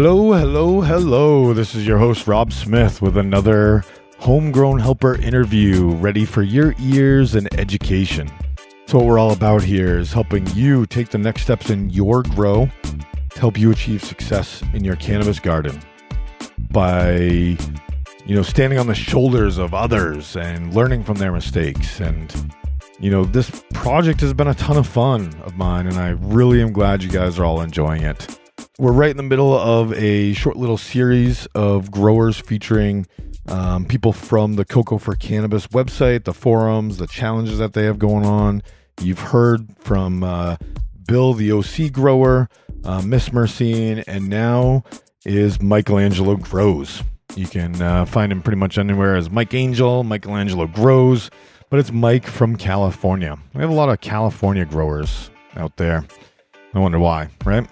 Hello, hello, hello. This is your host, Rob Smith, with another Homegrown Helper interview ready for your ears and education. So what we're all about here is helping you take the next steps in your grow to help you achieve success in your cannabis garden by, standing on the shoulders of others and learning from their mistakes. And, this project has been a ton of fun of mine, and I really am glad you guys are all enjoying it. We're right in the middle of a short little series of growers featuring people from the Cocoa for Cannabis website, the forums, the challenges that they have going on. You've heard from Bill, the OC grower, Miss Mercine, and now is Michaelangelo Grows. You can find him pretty much anywhere as Mike Angel, Michaelangelo Grows, but it's Mike from California. We have a lot of California growers out there. I wonder why, right?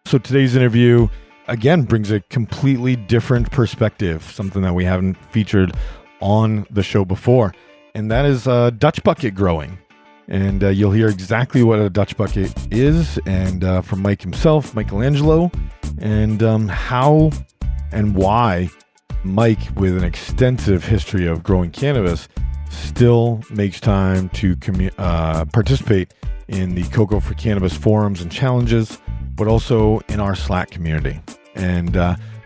So today's interview, again, brings a completely different perspective, something that we haven't featured on the show before, and that is Dutch bucket growing. And you'll hear exactly what a Dutch bucket is, and from Mike himself, Michaelangelo, and how and why Mike, with an extensive history of growing cannabis, still makes time to participate in the Cocoa for Cannabis forums and challenges, but also in our Slack community. And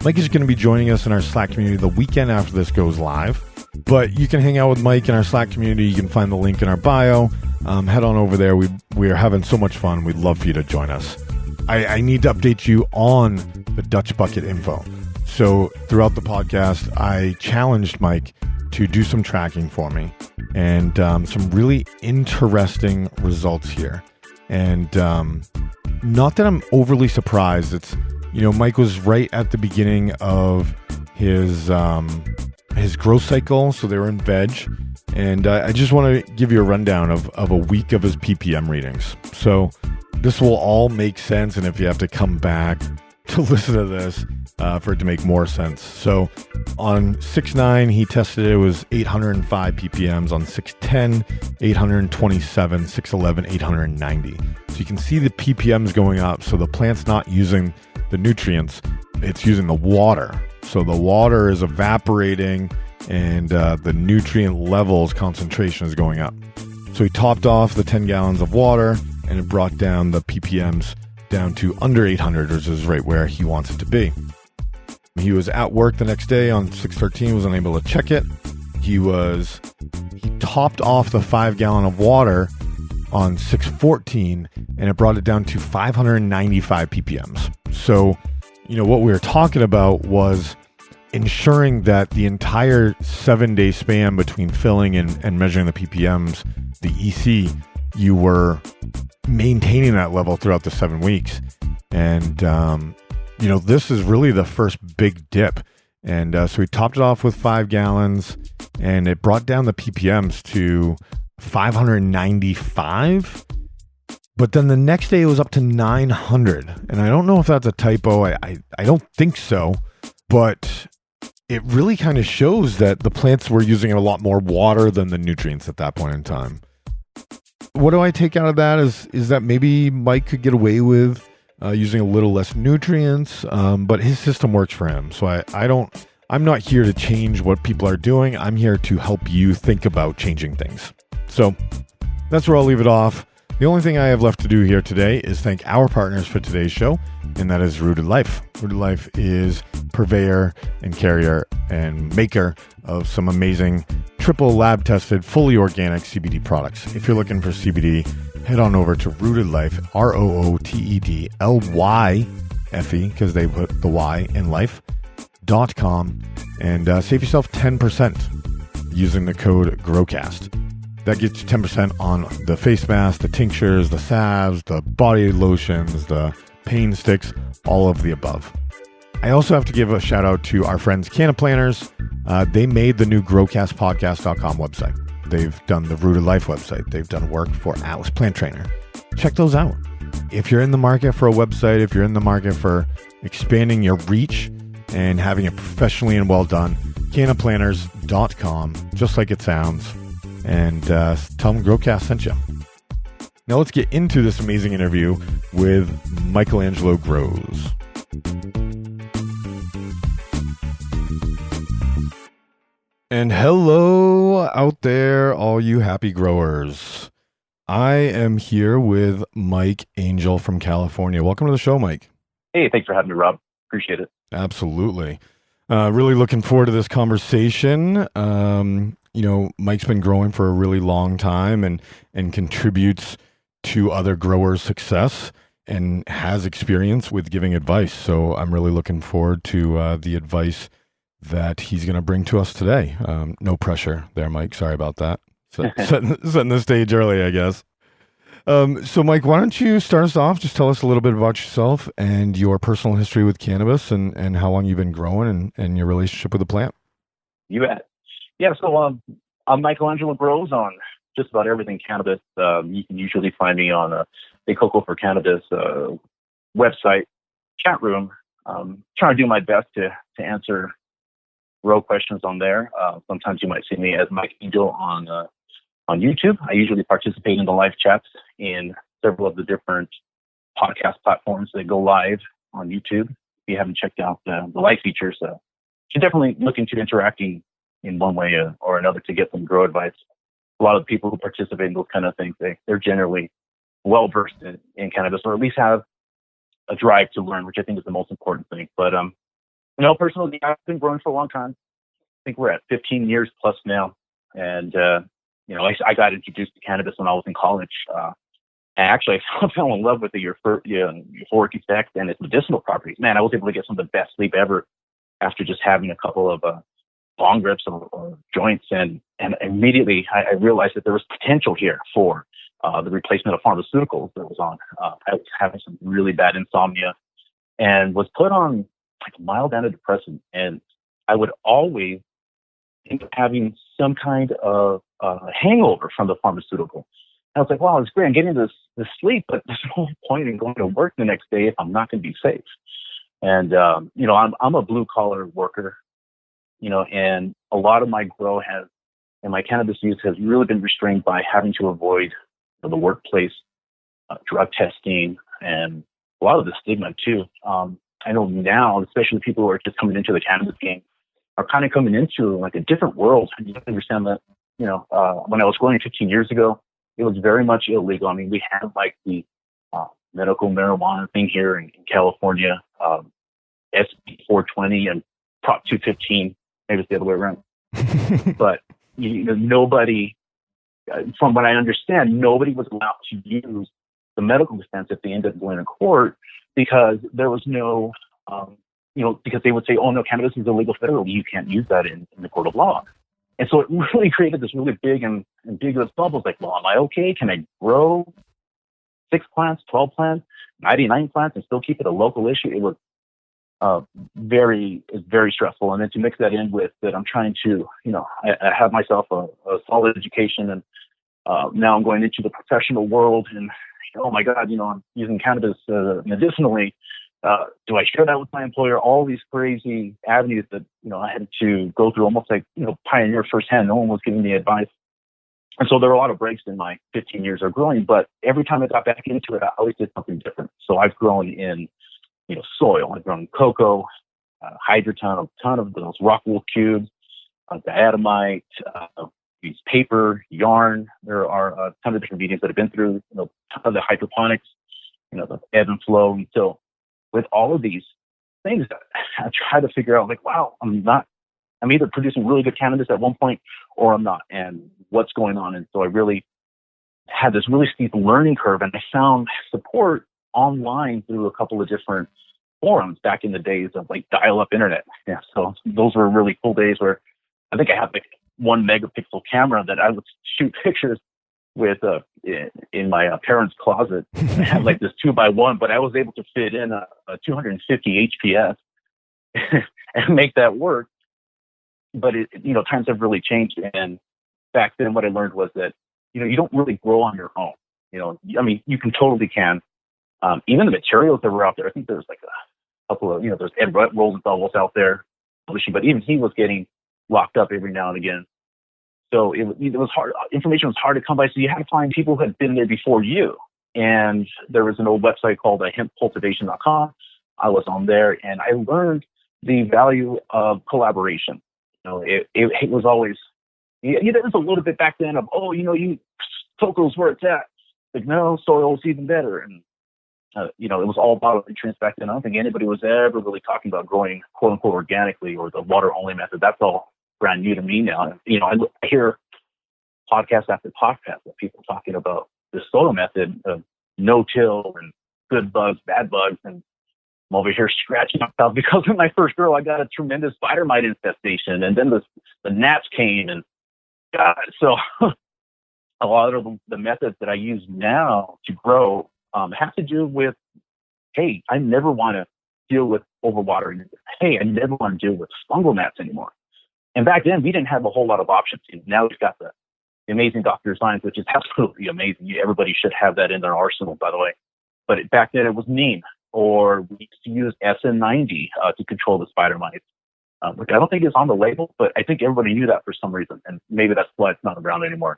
Mike is going to be joining us in our Slack community the weekend after this goes live. But you can hang out with Mike in our Slack community. You can find the link in our bio. Head on over there. We are having so much fun. We'd love for you to join us. I need to update you on the Dutch bucket info. So throughout the podcast, I challenged Mike to do some tracking for me, and some really interesting results here. And not that I'm overly surprised. It's, Mike was right at the beginning of his growth cycle, so they were in veg. And I just want to give you a rundown of a week of his ppm readings. So this will all make sense, and if you have to come back to listen to this for it to make more sense. So on 6/9, he tested it was 805 ppms. On 6/10, 827, 6/11, 890. So you can see the ppms going up. So the plant's not using the nutrients, it's using the water. So the water is evaporating, and the nutrient levels concentration is going up. So he topped off the 10 gallons of water, and it brought down the ppms down to under 800, which is right where he wants it to be. He was at work the next day on 6/13, was unable to check it. He topped off the 5 gallon of water on 6/14, and it brought it down to 595 ppms. So, what we were talking about was ensuring that the entire 7-day span between filling and measuring the ppms, the EC, you were maintaining that level throughout the 7 weeks. And, this is really the first big dip. And so we topped it off with 5 gallons, and it brought down the ppms to 595. But then the next day it was up to 900. And I don't know if that's a typo. I don't think so. But it really kind of shows that the plants were using a lot more water than the nutrients at that point in time. What do I take out of that is that maybe Mike could get away with using a little less nutrients, but his system works for him. So I'm not here to change what people are doing. I'm here to help you think about changing things. So that's where I'll leave it off. The only thing I have left to do here today is thank our partners for today's show, and that is Rooted Life. Rooted Life is purveyor and carrier and maker of some amazing triple lab tested, fully organic CBD products. If you're looking for CBD, head on over to Rooted Life, ROOTEDLYFE, because they put the Y in life.com, and save yourself 10% using the code GROWCAST. That gets you 10% on the face mask, the tinctures, the salves, the body lotions, the pain sticks, all of the above. I also have to give a shout out to our friends Cannaplanners. They made the new growcastpodcast.com website. They've done the Rooted Life website. They've done work for Atlas Plant Trainer. Check those out. If you're in the market for a website, if you're in the market for expanding your reach and having it professionally and well done, cannaplanners.com, just like it sounds. And tell them Growcast sent you. Now let's get into this amazing interview with Michaelangelo Grows. And hello out there, all you happy growers. I am here with Mike Angel from California. Welcome to the show, Mike. Hey, thanks for having me, Rob. Appreciate it. Absolutely. Really looking forward to this conversation. Mike's been growing for a really long time and contributes to other growers' success and has experience with giving advice. So I'm really looking forward to the advice that he's going to bring to us today. No pressure there, Mike. Sorry about that. Setting the stage early, I guess. So, Mike, why don't you start us off? Just tell us a little bit about yourself and your personal history with cannabis and how long you've been growing and your relationship with the plant. You bet. Yeah, so I'm Michaelangelo Grows on just about everything cannabis. You can usually find me on the Cocoa for Cannabis website, chat room. Trying to do my best to answer grow questions on there. Sometimes you might see me as Mike Angel on YouTube. I usually participate in the live chats in several of the different podcast platforms that go live on YouTube. If you haven't checked out the live features, you should definitely look into interacting in one way or another to get some grow advice. A lot of the people who participate in those kind of things, they're generally well versed in cannabis, or at least have a drive to learn, which I think is the most important thing. But personally, I've been growing for a long time. I think we're at 15 years plus now, and I got introduced to cannabis when I was in college. Actually, I fell in love with the euphoric effect and its medicinal properties. Man, I was able to get some of the best sleep ever after just having a couple of bong rips or joints, and immediately I realized that there was potential here for the replacement of pharmaceuticals that was on. I was having some really bad insomnia and was put on like a mild antidepressant, and I would always end up having some kind of hangover from the pharmaceutical. And I was like, wow, it's great. I'm getting this sleep, but there's no point in going to work the next day if I'm not going to be safe. And, I'm a blue collar worker, and a lot of my grow and my cannabis use has really been restrained by having to avoid the workplace, drug testing, and a lot of the stigma too. I know now, especially people who are just coming into the cannabis game, are kind of coming into like a different world. And you have to understand that, when I was growing 15 years ago, it was very much illegal. I mean, we had like the medical marijuana thing here in California, SB 420 and Prop 215. Maybe it's the other way around. But nobody, from what I understand, nobody was allowed to use the medical defense if they ended up going to court, because there was no, because they would say, oh no, cannabis is illegal federally. You can't use that in the court of law. And so it really created this really big and ambiguous bubble. It's like, well, am I okay? Can I grow 6 plants, 12 plants, 99 plants and still keep it a local issue? It was very stressful. And then to mix that in with that, I'm trying to, I have myself a solid education, and now I'm going into the professional world, and oh my God, I'm using cannabis medicinally. Do I share that with my employer? All these crazy avenues that, I had to go through, almost like, pioneer firsthand. No one was giving me advice. And so there were a lot of breaks in my 15 years of growing, but every time I got back into it, I always did something different. So I've grown in, soil. I've grown cocoa, hydroton, a ton of those rock wool cubes, diatomite, use paper, yarn. There are a ton of different mediums that I've been through, a ton of the hydroponics, the ebb and flow. And so with all of these things, I try to figure out, like, wow, I'm either producing really good cannabis at one point or I'm not, and what's going on. And so I really had this really steep learning curve, and I found support online through a couple of different forums back in the days of like dial-up internet. Yeah, so those were really cool days where I think I had like 1 megapixel camera that I would shoot pictures with in my parents' closet. I had like this 2x1, but I was able to fit in a 250 HPS and make that work. But times have really changed, and back then what I learned was that you don't really grow on your own. You can. Even the materials that were out there, I think there's like a couple of there's Ed Rosenthal was out there publishing, but even he was getting locked up every now and again. So it was hard. Information was hard to come by. So you had to find people who had been there before you. And there was an old website called hempcultivation.com. I was on there, and I learned the value of collaboration. It was always, there was a little bit back then of, cocoa's where it's at. Like, no, soil's even better. And, it was all bottle nutrients back then. I don't think anybody was ever really talking about growing, quote unquote, organically or the water only method. That's all brand new to me now. I hear podcast after podcast of people talking about the soil method of no-till and good bugs, bad bugs. And I'm over here scratching myself because of my first grow. I got a tremendous spider mite infestation. And then the gnats came and God, so a lot of the methods that I use now to grow have to do with, hey, I never want to deal with overwatering. Hey, I never want to deal with fungal gnats anymore. And back then, we didn't have a whole lot of options. Now we've got the amazing Dr. Science, which is absolutely amazing. Everybody should have that in their arsenal, by the way. But back then, it was neem, or we used to use SN90 to control the spider mites, which I don't think is on the label, but I think everybody knew that for some reason. And maybe that's why it's not around anymore.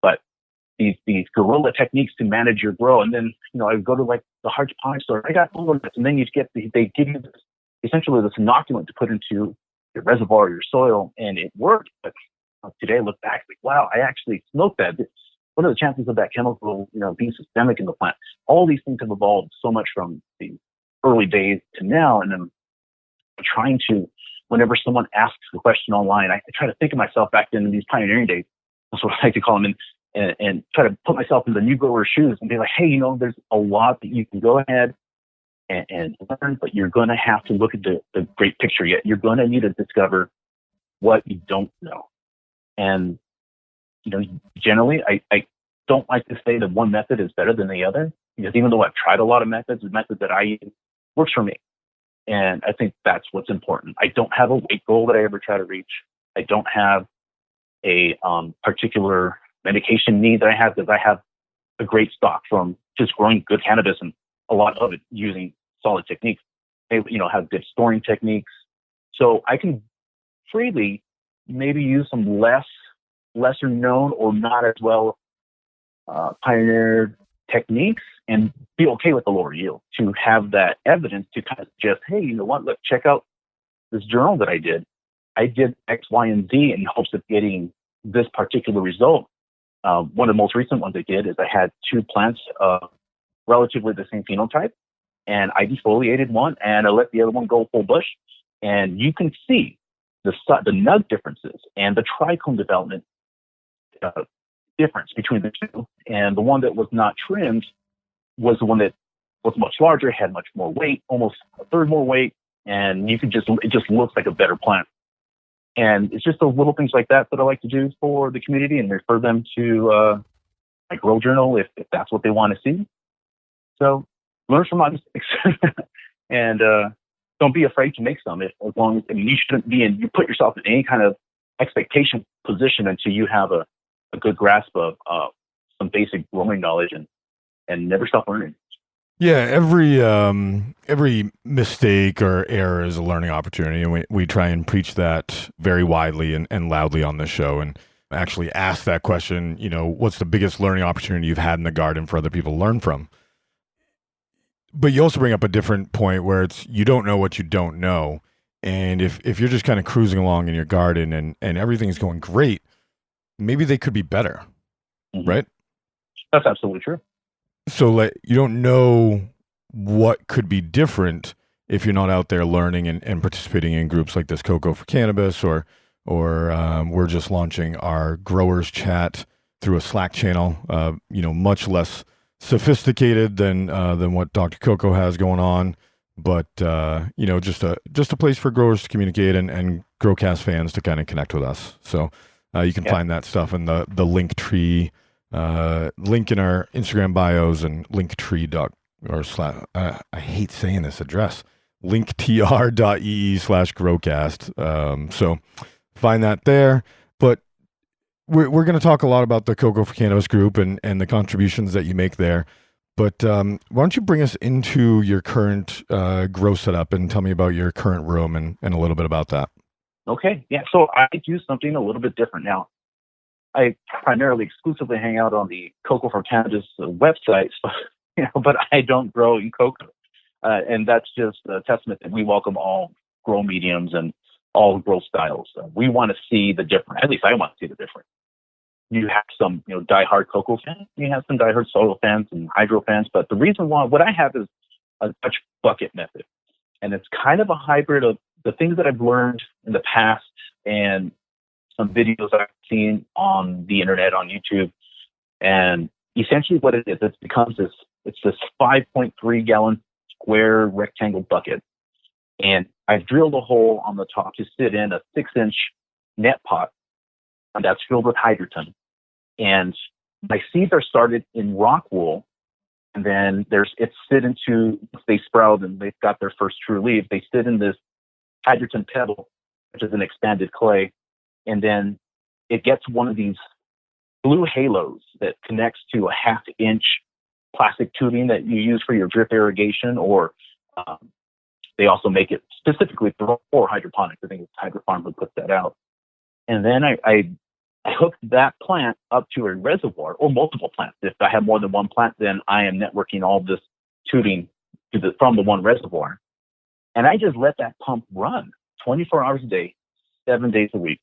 But these guerrilla techniques to manage your grow. And then, I would go to like the hydroponic store. I got all of this. And then they give you essentially this inoculant to put into your reservoir, your soil, and it worked. But today I look back like, wow, I actually smoked that. What are the chances of that chemical, being systemic in the plant? All these things have evolved so much from the early days to now. And I'm trying to, whenever someone asks a question online, I try to think of myself back then in these pioneering days. That's what I like to call them. And try to put myself in the new grower's shoes and be like, hey, there's a lot that you can go ahead and learn, but you're going to have to look at the great picture yet. You're going to need to discover what you don't know. And, generally, I don't like to say that one method is better than the other, because even though I've tried a lot of methods, the method that I use works for me. And I think that's what's important. I don't have a weight goal that I ever try to reach. I don't have a particular medication need that I have, because I have a great stock from just growing good cannabis and a lot of it using solid techniques. They, have good storing techniques. So I can freely maybe use some lesser known or not as well pioneered techniques and be okay with the lower yield, to have that evidence to kind of suggest, hey, you know what, look, check out this journal that I did. I did X, Y, and Z in hopes of getting this particular result. One of the most recent ones I did is I had two plants relatively the same phenotype, and I defoliated one and I let the other one go full bush. And you can see the nug differences and the trichome development difference between the two. And the one that was not trimmed was the one that was much larger, had much more weight, almost a third more weight, and it just looks like a better plant. And it's just those little things like that I like to do for the community and refer them to my grow journal if that's what they want to see. So learn from my mistakes and don't be afraid to make some. You shouldn't you put yourself in any kind of expectation position until you have a good grasp of some basic growing knowledge and never stop learning. Yeah, every mistake or error is a learning opportunity, and we try and preach that very widely and loudly on this show, and actually ask that question, what's the biggest learning opportunity you've had in the garden for other people to learn from? But you also bring up a different point where it's you don't know what you don't know, and if you're just kind of cruising along in your garden and everything's going great, maybe they could be better, mm-hmm. Right? That's absolutely true. So you don't know what could be different if you're not out there learning and participating in groups like this Cocoa for Cannabis, or we're just launching our growers chat through a Slack channel, much less sophisticated than what Dr. Coco has going on, but just a place for growers to communicate and Growcast fans to kind of connect with us. So you can find that stuff in the link tree. Link in our Instagram bios and I hate saying this address, linktr.ee/growcast. So find that there. But we're going to talk a lot about the Cocoa for Cannabis group and the contributions that you make there. But why don't you bring us into your current grow setup and tell me about your current room and a little bit about that. Okay. Yeah. So I do something a little bit different now. I primarily exclusively hang out on the Cocoa for Cannabis website, but I don't grow in cocoa. And that's just a testament that we welcome all grow mediums and all growth styles. We want to see the difference. At least I want to see the difference. You have some, diehard cocoa fans. You have some diehard soil fans and hydro fans. But the reason why, what I have is a Dutch bucket method. And it's kind of a hybrid of the things that I've learned in the past and some videos I've seen on the internet, on YouTube. And essentially what it is, it's this 5.3 gallon square rectangle bucket. And I've drilled a hole on the top to sit in a 6-inch net pot, and that's filled with hydroton. And my seeds are started in rock wool, and then they sprout and they've got their first true leaf. They sit in this hydroton pebble, which is an expanded clay, and then it gets one of these blue halos that connects to a 1/2-inch plastic tubing that you use for your drip irrigation, or they also make it specifically for hydroponics. I think it's Hydro Farm who puts that out. And then I hooked that plant up to a reservoir, or multiple plants. If I have more than one plant, then I am networking all this tubing from the one reservoir. And I just let that pump run 24 hours a day, 7 days a week.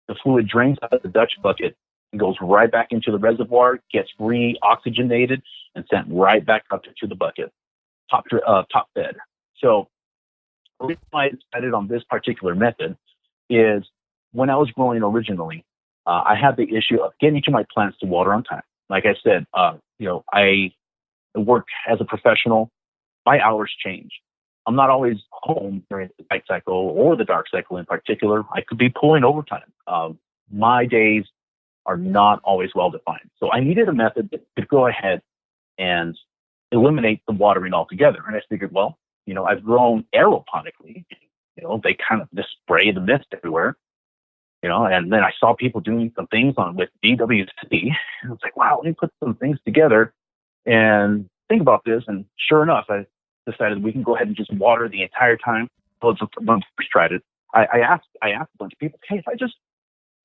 The fluid drains out of the Dutch bucket and goes right back into the reservoir, gets re-oxygenated, and sent right back up to the bucket, top fed. So the reason why I decided on this particular method is when I was growing originally, I had the issue of getting each of my plants to water on time. Like I said, I work as a professional. My hours change. I'm not always home during the light cycle or the dark cycle in particular. I could be pulling overtime. My days are not always well defined. So I needed a method that could go ahead and eliminate the watering altogether. And I figured, well, I've grown aeroponically. They kind of just spray the mist everywhere. And then I saw people doing some things with DWC. And I was like, wow, let me put some things together and think about this. And sure enough, I decided we can go ahead and just water the entire time. Well, when I first tried it, I asked a bunch of people, hey, if I just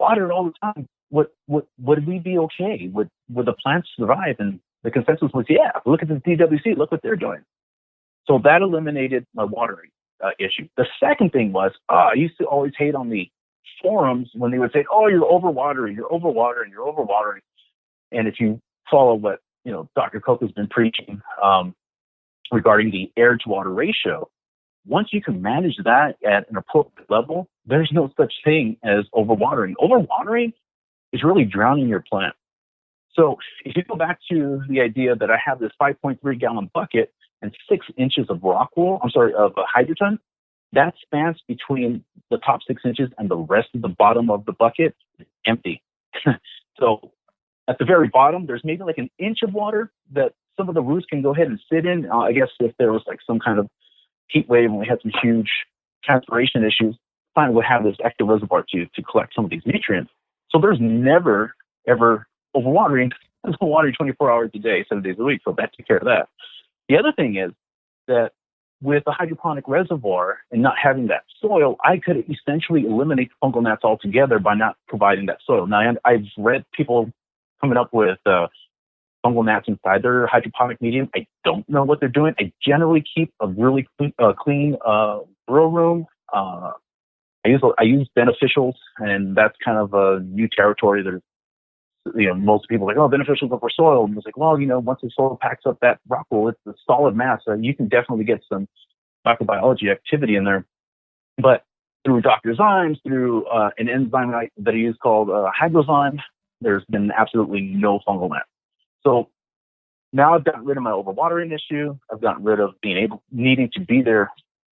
water it all the time, would we be okay? Would the plants survive? And the consensus was, yeah, look at the DWC, look what they're doing. So that eliminated my watering issue. The second thing was, I used to always hate on the forums when they would say, oh, you're overwatering. And if you follow what, Dr. Coco's been preaching regarding the air to water ratio, once you can manage that at an appropriate level, there's no such thing as overwatering. Overwatering is really drowning your plant. So if you go back to the idea that I have this 5.3 gallon bucket and 6 inches of hydroton, that spans between the top 6 inches and the rest of the bottom of the bucket is empty. So at the very bottom, there's maybe like an inch of water that some of the roots can go ahead and sit in. I guess if there was like some kind of heat wave and we had some huge transpiration issues, fine, we'll have this extra reservoir to collect some of these nutrients. So there's never, ever overwatering. There's watering 24 hours a day, 7 days a week. So that took care of that. The other thing is that with a hydroponic reservoir and not having that soil, I could essentially eliminate fungal gnats altogether by not providing that soil. Now, I've read people coming up with fungal gnats inside their hydroponic medium. I don't know what they're doing. I generally keep a really clean grow room. I use beneficials, and that's kind of a new territory. There's, most people are like, oh, beneficials are for soil. And it's like, well, once the soil packs up that rock wool, it's a solid mass. So you can definitely get some microbiology activity in there. But through Dr. Zymes, through an enzyme that I use called hydrozyme, there's been absolutely no fungal gnats. So now I've gotten rid of my overwatering issue. I've gotten rid of needing to be there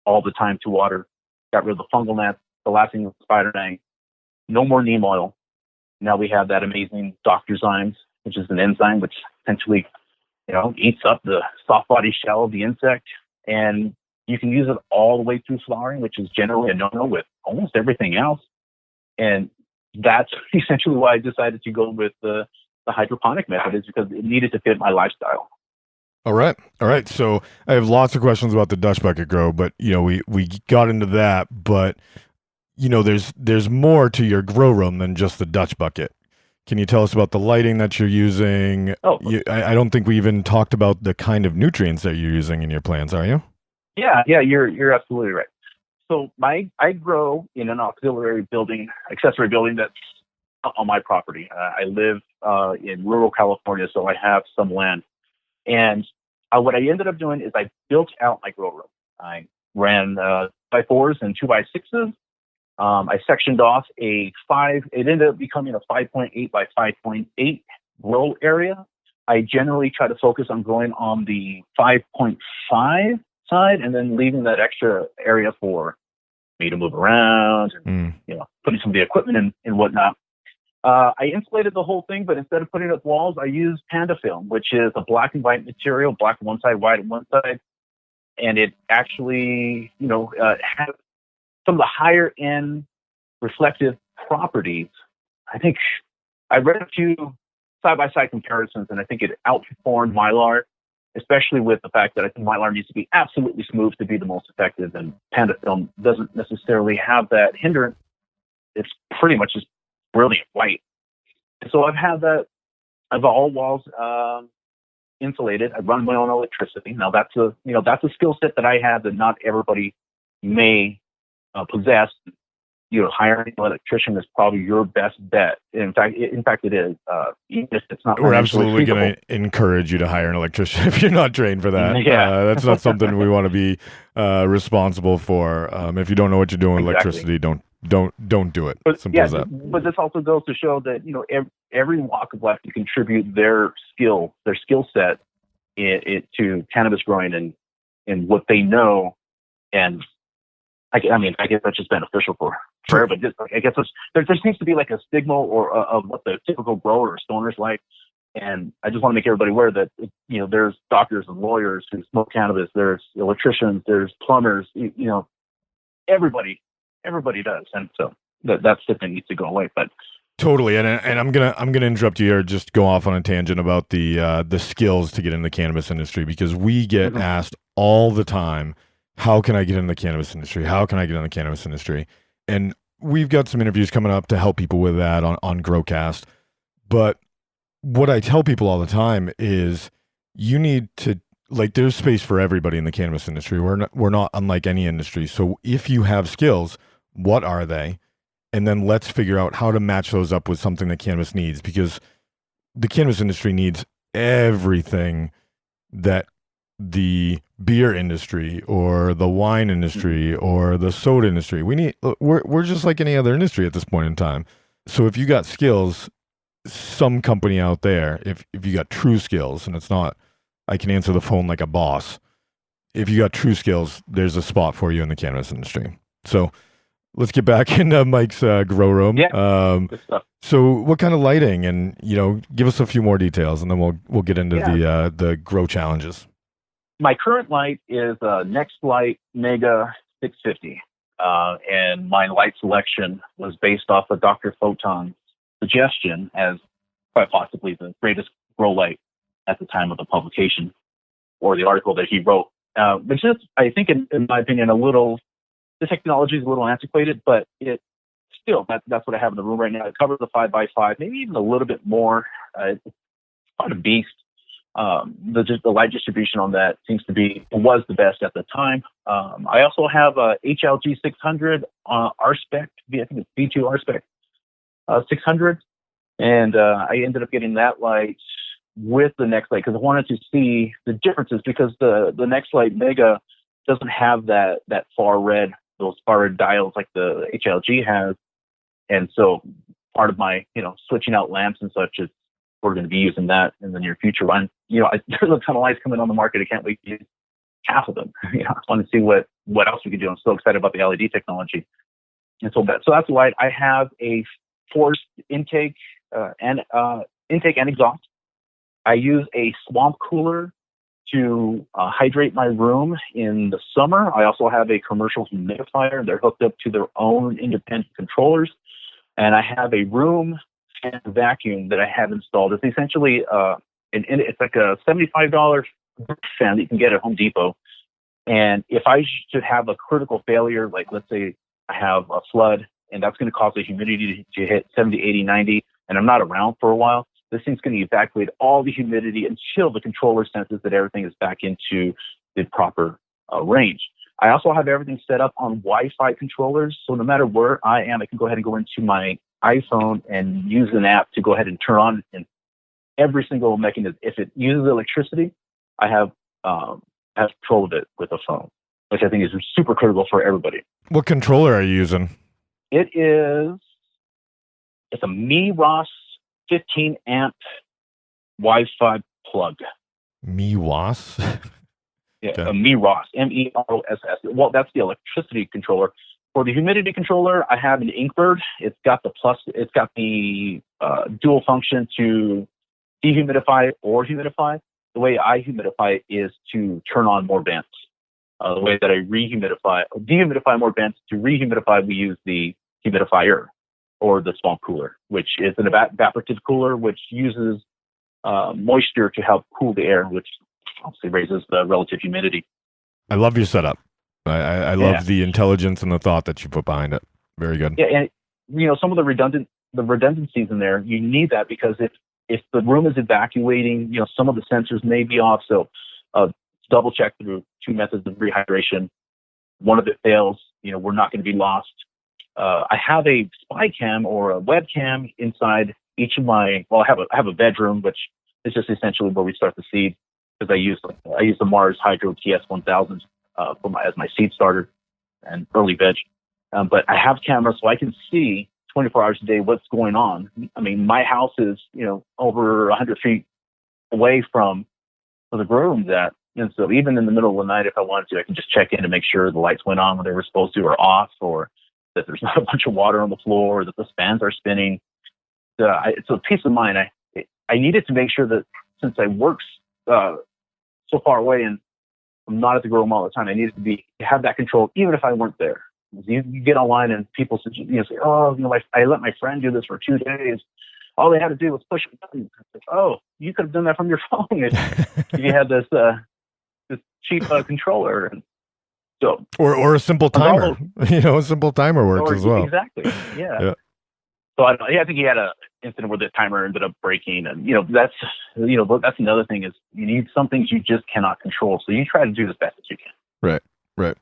all the time to water. Got rid of the fungal gnats, the last thing was spider dang. No more neem oil. Now we have that amazing Dr. Zymes, which is an enzyme which essentially, eats up the soft body shell of the insect. And you can use it all the way through flowering, which is generally a no-no with almost everything else. And that's essentially why I decided to go with the hydroponic method, is because it needed to fit my lifestyle. All right. So I have lots of questions about the Dutch bucket grow, but we got into that, but there's more to your grow room than just the Dutch bucket. Can you tell us about the lighting that you're using? I don't think we even talked about the kind of nutrients that you're using in your plants, are you? Yeah, you're absolutely right. So I grow in an accessory building that's on my property. I live in rural California, so I have some land. And what I ended up doing is I built out my grow room. I ran 2x4s and 2x6s. I sectioned off it ended up becoming a 5.8 by 5.8 grow area. I generally try to focus on growing on the 5.5 side and then leaving that extra area for me to move around and, putting some of the equipment in and whatnot. I insulated the whole thing, but instead of putting up walls, I used Panda film, which is a black and white material, black on one side, white on one side. And it actually, has some of the higher end reflective properties. I think I read a few side-by-side comparisons, and I think it outperformed Mylar, especially with the fact that I think Mylar needs to be absolutely smooth to be the most effective, and Panda film doesn't necessarily have that hindrance. It's pretty much just brilliant white. And so I've all walls insulated. I run my own electricity. Now that's a skill set that I have that not everybody may possess. Hiring an electrician is probably your best bet. In fact, it is. Even if it's not. We're absolutely going to encourage you to hire an electrician if you're not trained for that. Yeah. That's not something we want to be responsible for. If you don't know what you're doing with electricity, don't do it. Simple as that. But this also goes to show that every walk of life can contribute their skill set to cannabis growing and what they know. And I guess that's just beneficial for everybody. I guess there seems to be like a stigma of what the typical grower or stoner is like. And I just want to make everybody aware that, there's doctors and lawyers who smoke cannabis. There's electricians, there's plumbers, everybody does. And so that's the thing needs to go away. But totally. And I'm gonna interrupt you here, just go off on a tangent about the skills to get in the cannabis industry, because we get asked all the time, how can I get in the cannabis industry? How can I get in the cannabis industry? And we've got some interviews coming up to help people with that on Growcast. But what I tell people all the time is you need to, there's space for everybody in the cannabis industry. We're not unlike any industry. So if you have skills, what are they? And then let's figure out how to match those up with something that cannabis needs, because the cannabis industry needs everything that the beer industry or the wine industry or the soda industry. We're just like any other industry at this point in time. So if you got skills, some company out there, if you got true skills, and it's not, I can answer the phone like a boss. If you got true skills, there's a spot for you in the cannabis industry. So let's get back into Mike's grow room. Yeah. Good stuff. So what kind of lighting, and give us a few more details, and then we'll get into the grow challenges. My current light is a Next Light Mega 650, and my light selection was based off of Dr. Photon's suggestion as quite possibly the greatest grow light at the time of the publication or the article that he wrote. Which is, I think, in my opinion, the technology is a little antiquated, but it still, that's what I have in the room right now. It covers the 5x5, maybe even a little bit more. It's quite a beast. The light distribution on that was the best at the time. I also have a HLG 600 R-Spec, I think it's B2 R-Spec 600, and I ended up getting that light with the Next Light because I wanted to see the differences, because the Next Light Mega doesn't have those far red dials like the HLG has, and so part of my switching out lamps and such is we're going to be using that in the near future. There's a ton of lights coming on the market. I can't wait to use half of them. I want to see what else we can do. I'm so excited about the LED technology. And so that's the light. I have a forced intake and exhaust. I use a swamp cooler to hydrate my room in the summer. I also have a commercial humidifier. They're hooked up to their own independent controllers. And I have a room fan vacuum that I have installed. It's essentially it's like a $75 fan that you can get at Home Depot. And if I should have a critical failure, like let's say I have a flood and that's going to cause the humidity to hit 70, 80, 90, and I'm not around for a while, this thing's going to evacuate all the humidity until the controller senses that everything is back into the proper range. I also have everything set up on Wi-Fi controllers. So no matter where I am, I can go ahead and go into my iPhone and use an app to go ahead and turn on and every single mechanism. If it uses electricity, I have control of it with a phone, which I think is super critical for everybody. What controller are you using? It's a MiROS 15 amp Wi-Fi plug. MiROS? Yeah, okay. A MiROS, MEROSS. Well, that's the electricity controller. For the humidity controller, I have an Inkbird. It's got the dual function to dehumidify or humidify. The way I humidify is to turn on more vents. The way that I dehumidify more vents. To rehumidify, we use the humidifier or the swamp cooler, which is an evaporative cooler, which uses moisture to help cool the air, which obviously raises the relative humidity. I love your setup. I love the intelligence and the thought that you put behind it. Very good. Yeah, and some of the redundancies in there, you need that because if the room is evacuating, some of the sensors may be off. So double check through two methods of rehydration. One of it fails, we're not going to be lost. I have a spy cam or a webcam inside each of I have a bedroom, which is just essentially where we start the seed, because I use the Mars Hydro TS1000 as my seed starter and early veg. But I have cameras so I can see 24 hours a day what's going on. I mean, my house is over 100 feet away from where the grow room's at, and so even in the middle of the night, if I wanted to, I can just check in to make sure the lights went on when they were supposed to or off, or that there's not a bunch of water on the floor, or that the fans are spinning. It's a peace of mind. I needed to make sure that since I work so far away and I'm not at the grow room all the time, I needed to have that control, even if I weren't there. You get online and people say, oh, I let my friend do this for 2 days. All they had to do was push a button. Like, oh, you could have done that from your phone if you had this cheap controller. And so, or a simple timer. A simple timer works as well. Exactly. Yeah. So I think he had an incident where the timer ended up breaking, and that's another thing is you need some things you just cannot control. So you try to do as best as you can. Right.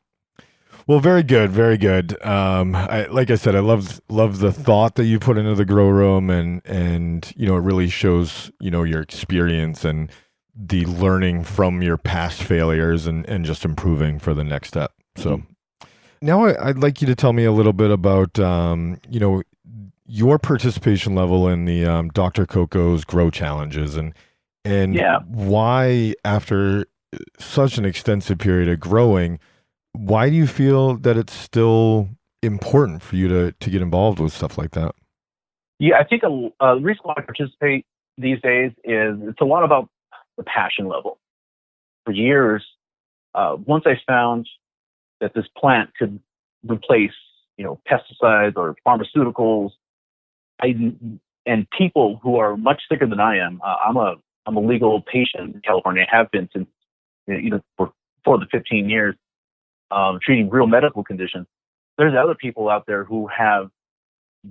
Well, very good, very good. Like I said, I love the thought that you put into the grow room, and it really shows your experience and the learning from your past failures and just improving for the next step. So now I'd like you to tell me a little bit about your participation level in the Dr. Coco's Grow Challenges and why, after such an extensive period of growing, why do you feel that it's still important for you to get involved with stuff like that? Yeah, I think the reason why I participate these days is it's a lot about the passion level. For years, once I found that this plant could replace, pesticides or pharmaceuticals, and people who are much sicker than I am. I'm a legal patient in California. I have been since for the 15 years, treating real medical conditions. There's other people out there who have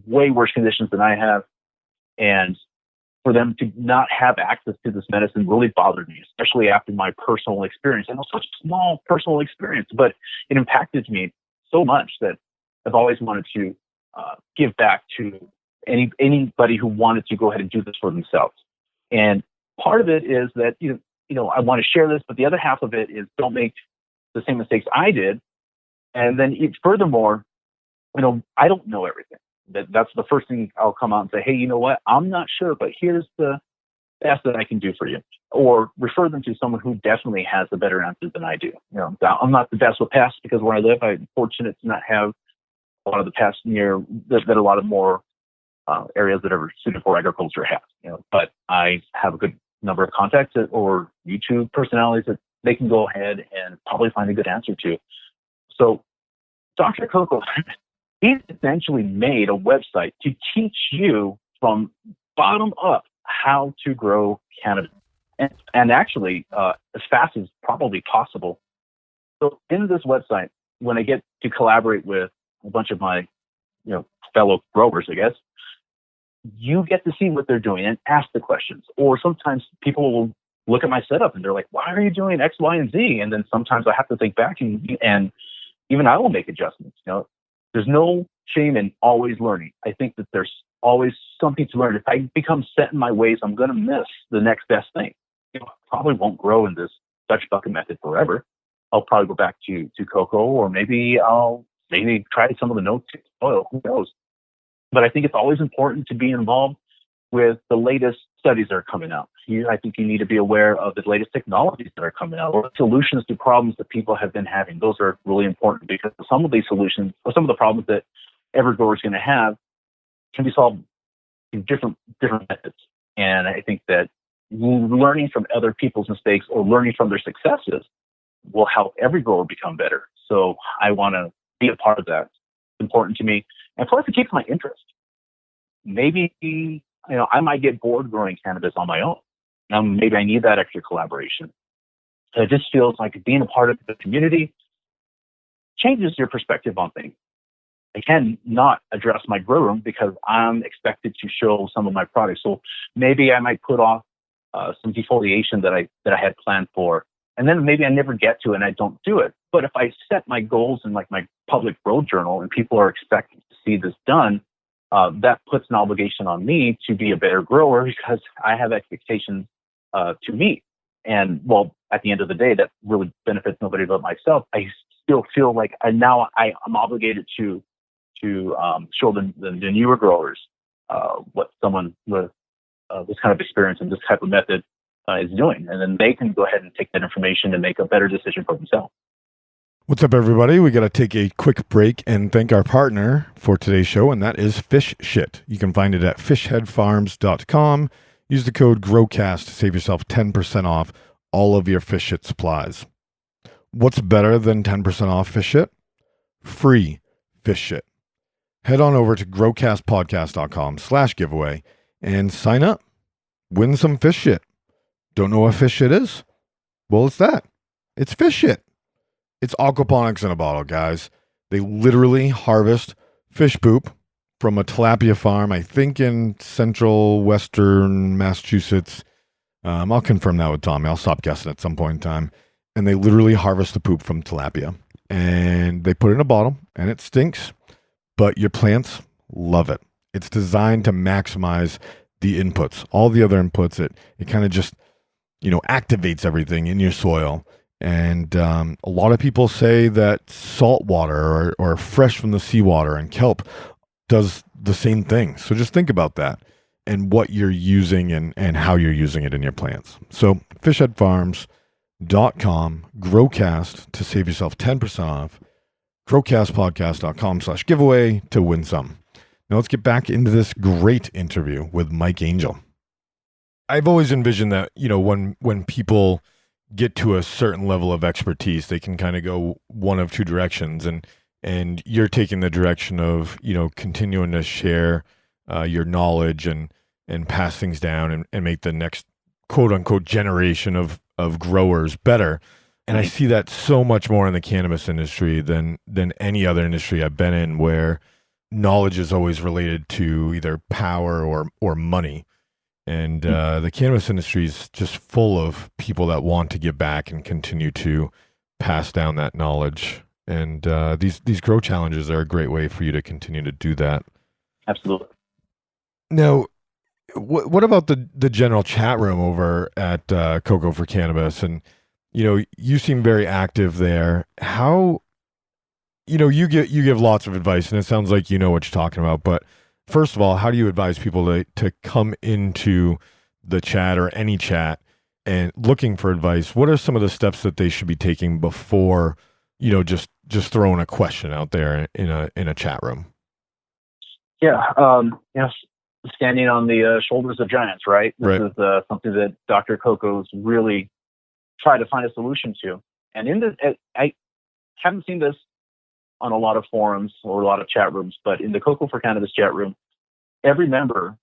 way worse conditions than I have, and for them to not have access to this medicine really bothered me, especially after my personal experience. And it was such a small personal experience, but it impacted me so much that I've always wanted to give back to anybody who wanted to go ahead and do this for themselves. And part of it is that, I want to share this, but the other half of it is don't make the same mistakes I did. And then furthermore, I don't know everything. That's the first thing I'll come out and say, hey, you know what? I'm not sure, but here's the best that I can do for you. Or refer them to someone who definitely has a better answer than I do. I'm not the best with pests because where I live, I'm fortunate to not have a lot of the pests near that a lot of more areas that are suited for agriculture have. But I have a good number of contacts or YouTube personalities that they can go ahead and probably find a good answer to. So Dr. Coco, he essentially made a website to teach you from bottom up how to grow cannabis, and actually as fast as probably possible. So in this website, when I get to collaborate with a bunch of my fellow growers, I guess, you get to see what they're doing and ask the questions. Or sometimes people will look at my setup and they're like, why are you doing X, Y, and Z? And then sometimes I have to think back and even I will make adjustments. There's no shame in always learning. I think that there's always something to learn. If I become set in my ways, I'm going to miss the next best thing. I probably won't grow in this Dutch bucket method forever. I'll probably go back to cocoa, or maybe I'll try some of the no-tip soil. Who knows? But I think it's always important to be involved with the latest studies that are coming out. I think you need to be aware of the latest technologies that are coming out, or solutions to problems that people have been having. Those are really important, because some of these solutions, or some of the problems that every grower is going to have, can be solved in different methods. And I think that learning from other people's mistakes or learning from their successes will help every grower become better. So I want to be a part of that. It's important to me. And plus, it keeps my interest. Maybe, I might get bored growing cannabis on my own. Maybe I need that extra collaboration. So it just feels like being a part of the community changes your perspective on things. I can not address my grow room because I'm expected to show some of my products. So maybe I might put off some defoliation that I had planned for, and then maybe I never get to it and I don't do it. But if I set my goals in like my public grow journal and people are expecting to see this done, that puts an obligation on me to be a better grower, because I have expectations to meet. And well, at the end of the day, that really benefits nobody but myself. I still feel like I'm obligated to show the newer growers what someone with this kind of experience and this type of method is doing, and then they can go ahead and take that information and make a better decision for themselves. What's up, everybody? We got to take a quick break and thank our partner for today's show, and that is Fish Shit. You can find it at fishheadfarms.com. Use the code GROWCAST to save yourself 10% off all of your fish shit supplies. What's better than 10% off fish shit? Free fish shit. Head on over to growcastpodcast.com/giveaway and sign up. Win some fish shit. Don't know what fish shit is? Well, it's that. It's fish shit. It's aquaponics in a bottle, guys. They literally harvest fish poop from a tilapia farm, I think in central western Massachusetts. I'll confirm that with Tommy. I'll stop guessing at some point in time. And they literally harvest the poop from tilapia. And they put it in a bottle, and it stinks. But your plants love it. It's designed to maximize the inputs. All the other inputs, it kind of just, activates everything in your soil. And a lot of people say that salt water or fresh from the seawater and kelp does the same thing. So just think about that and what you're using and how you're using it in your plants. So fishheadfarms.com, GrowCast to save yourself 10% off. growcastpodcast.com/giveaway to win some. Now let's get back into this great interview with Mike Angel. I've always envisioned that, when people get to a certain level of expertise, they can kind of go one of two directions, and you're taking the direction of, continuing to share your knowledge and pass things down and make the next quote unquote generation of growers better. And I see that so much more in the cannabis industry than any other industry I've been in, where knowledge is always related to either power or money. And the cannabis industry is just full of people that want to give back and continue to pass down that knowledge. And these grow challenges are a great way for you to continue to do that. Absolutely. Now, what about the general chat room over at Cocoa for Cannabis? And you seem very active there. How, you give lots of advice, and it sounds like you know what you're talking about. But first of all, how do you advise people to come into the chat or any chat and looking for advice? What are some of the steps that they should be taking before, just throwing a question out there in a chat room? Yeah, standing on the shoulders of giants, right? This is something that Dr. Coco's really try to find a solution to. And I haven't seen this on a lot of forums or a lot of chat rooms, but in the Cocoa for Cannabis chat room, every member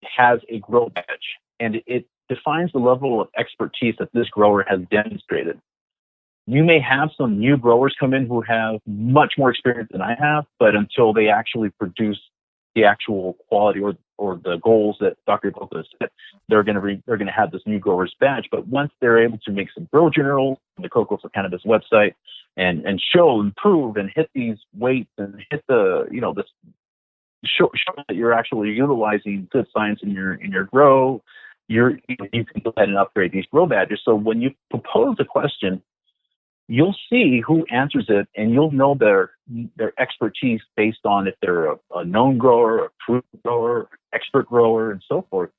has a grow badge, and it defines the level of expertise that this grower has demonstrated. You may have some new growers come in who have much more experience than I have, but until they actually produce the actual quality or the goals that Dr. Coco has set, they're going to have this new grower's badge. But once they're able to make some grow journals on the Cocoa for Cannabis website and show and prove and hit these weights and hit the, this show that you're actually utilizing good science in your grow, you can go ahead and upgrade these grow badges. So when you propose a question, you'll see who answers it, and you'll know their expertise based on if they're a known grower, a proven grower, expert grower, and so forth.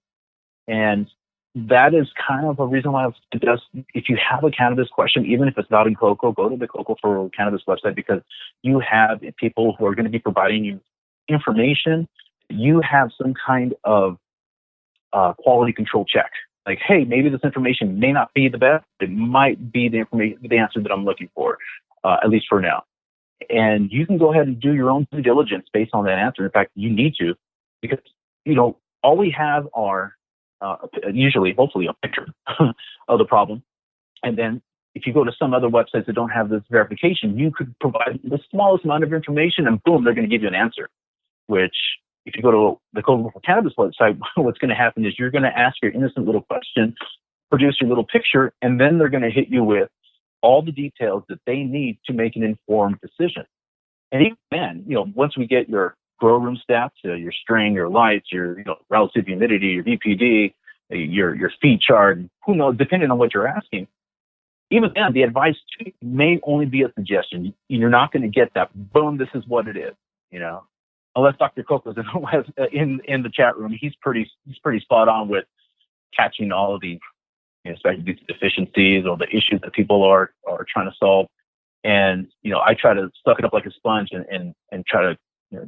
And that is kind of a reason why I suggest, if you have a cannabis question, even if it's not in cocoa, go to the Cocoa for Cannabis website, because you have people who are going to be providing you information. You have some kind of quality control check. Like, hey, maybe this information may not be the best. It might be the answer that I'm looking for, at least for now. And you can go ahead and do your own due diligence based on that answer. In fact, you need to, because, all we have are usually, hopefully, a picture of the problem. And then if you go to some other websites that don't have this verification, you could provide the smallest amount of information, and boom, they're going to give you an answer. Which, if you go to the Cocoa for Cannabis website, what's going to happen is you're going to ask your innocent little question, produce your little picture, and then they're going to hit you with all the details that they need to make an informed decision. And even then, once we get your grow room stats, your strain, your lights, your relative humidity, your VPD, your feed chart, who knows, depending on what you're asking, even then, the advice may only be a suggestion. You're not going to get that, boom, this is what it is, Unless Dr. Coco's in the chat room, he's pretty spot on with catching all of the, especially these deficiencies or the issues that people are trying to solve. And I try to suck it up like a sponge and try to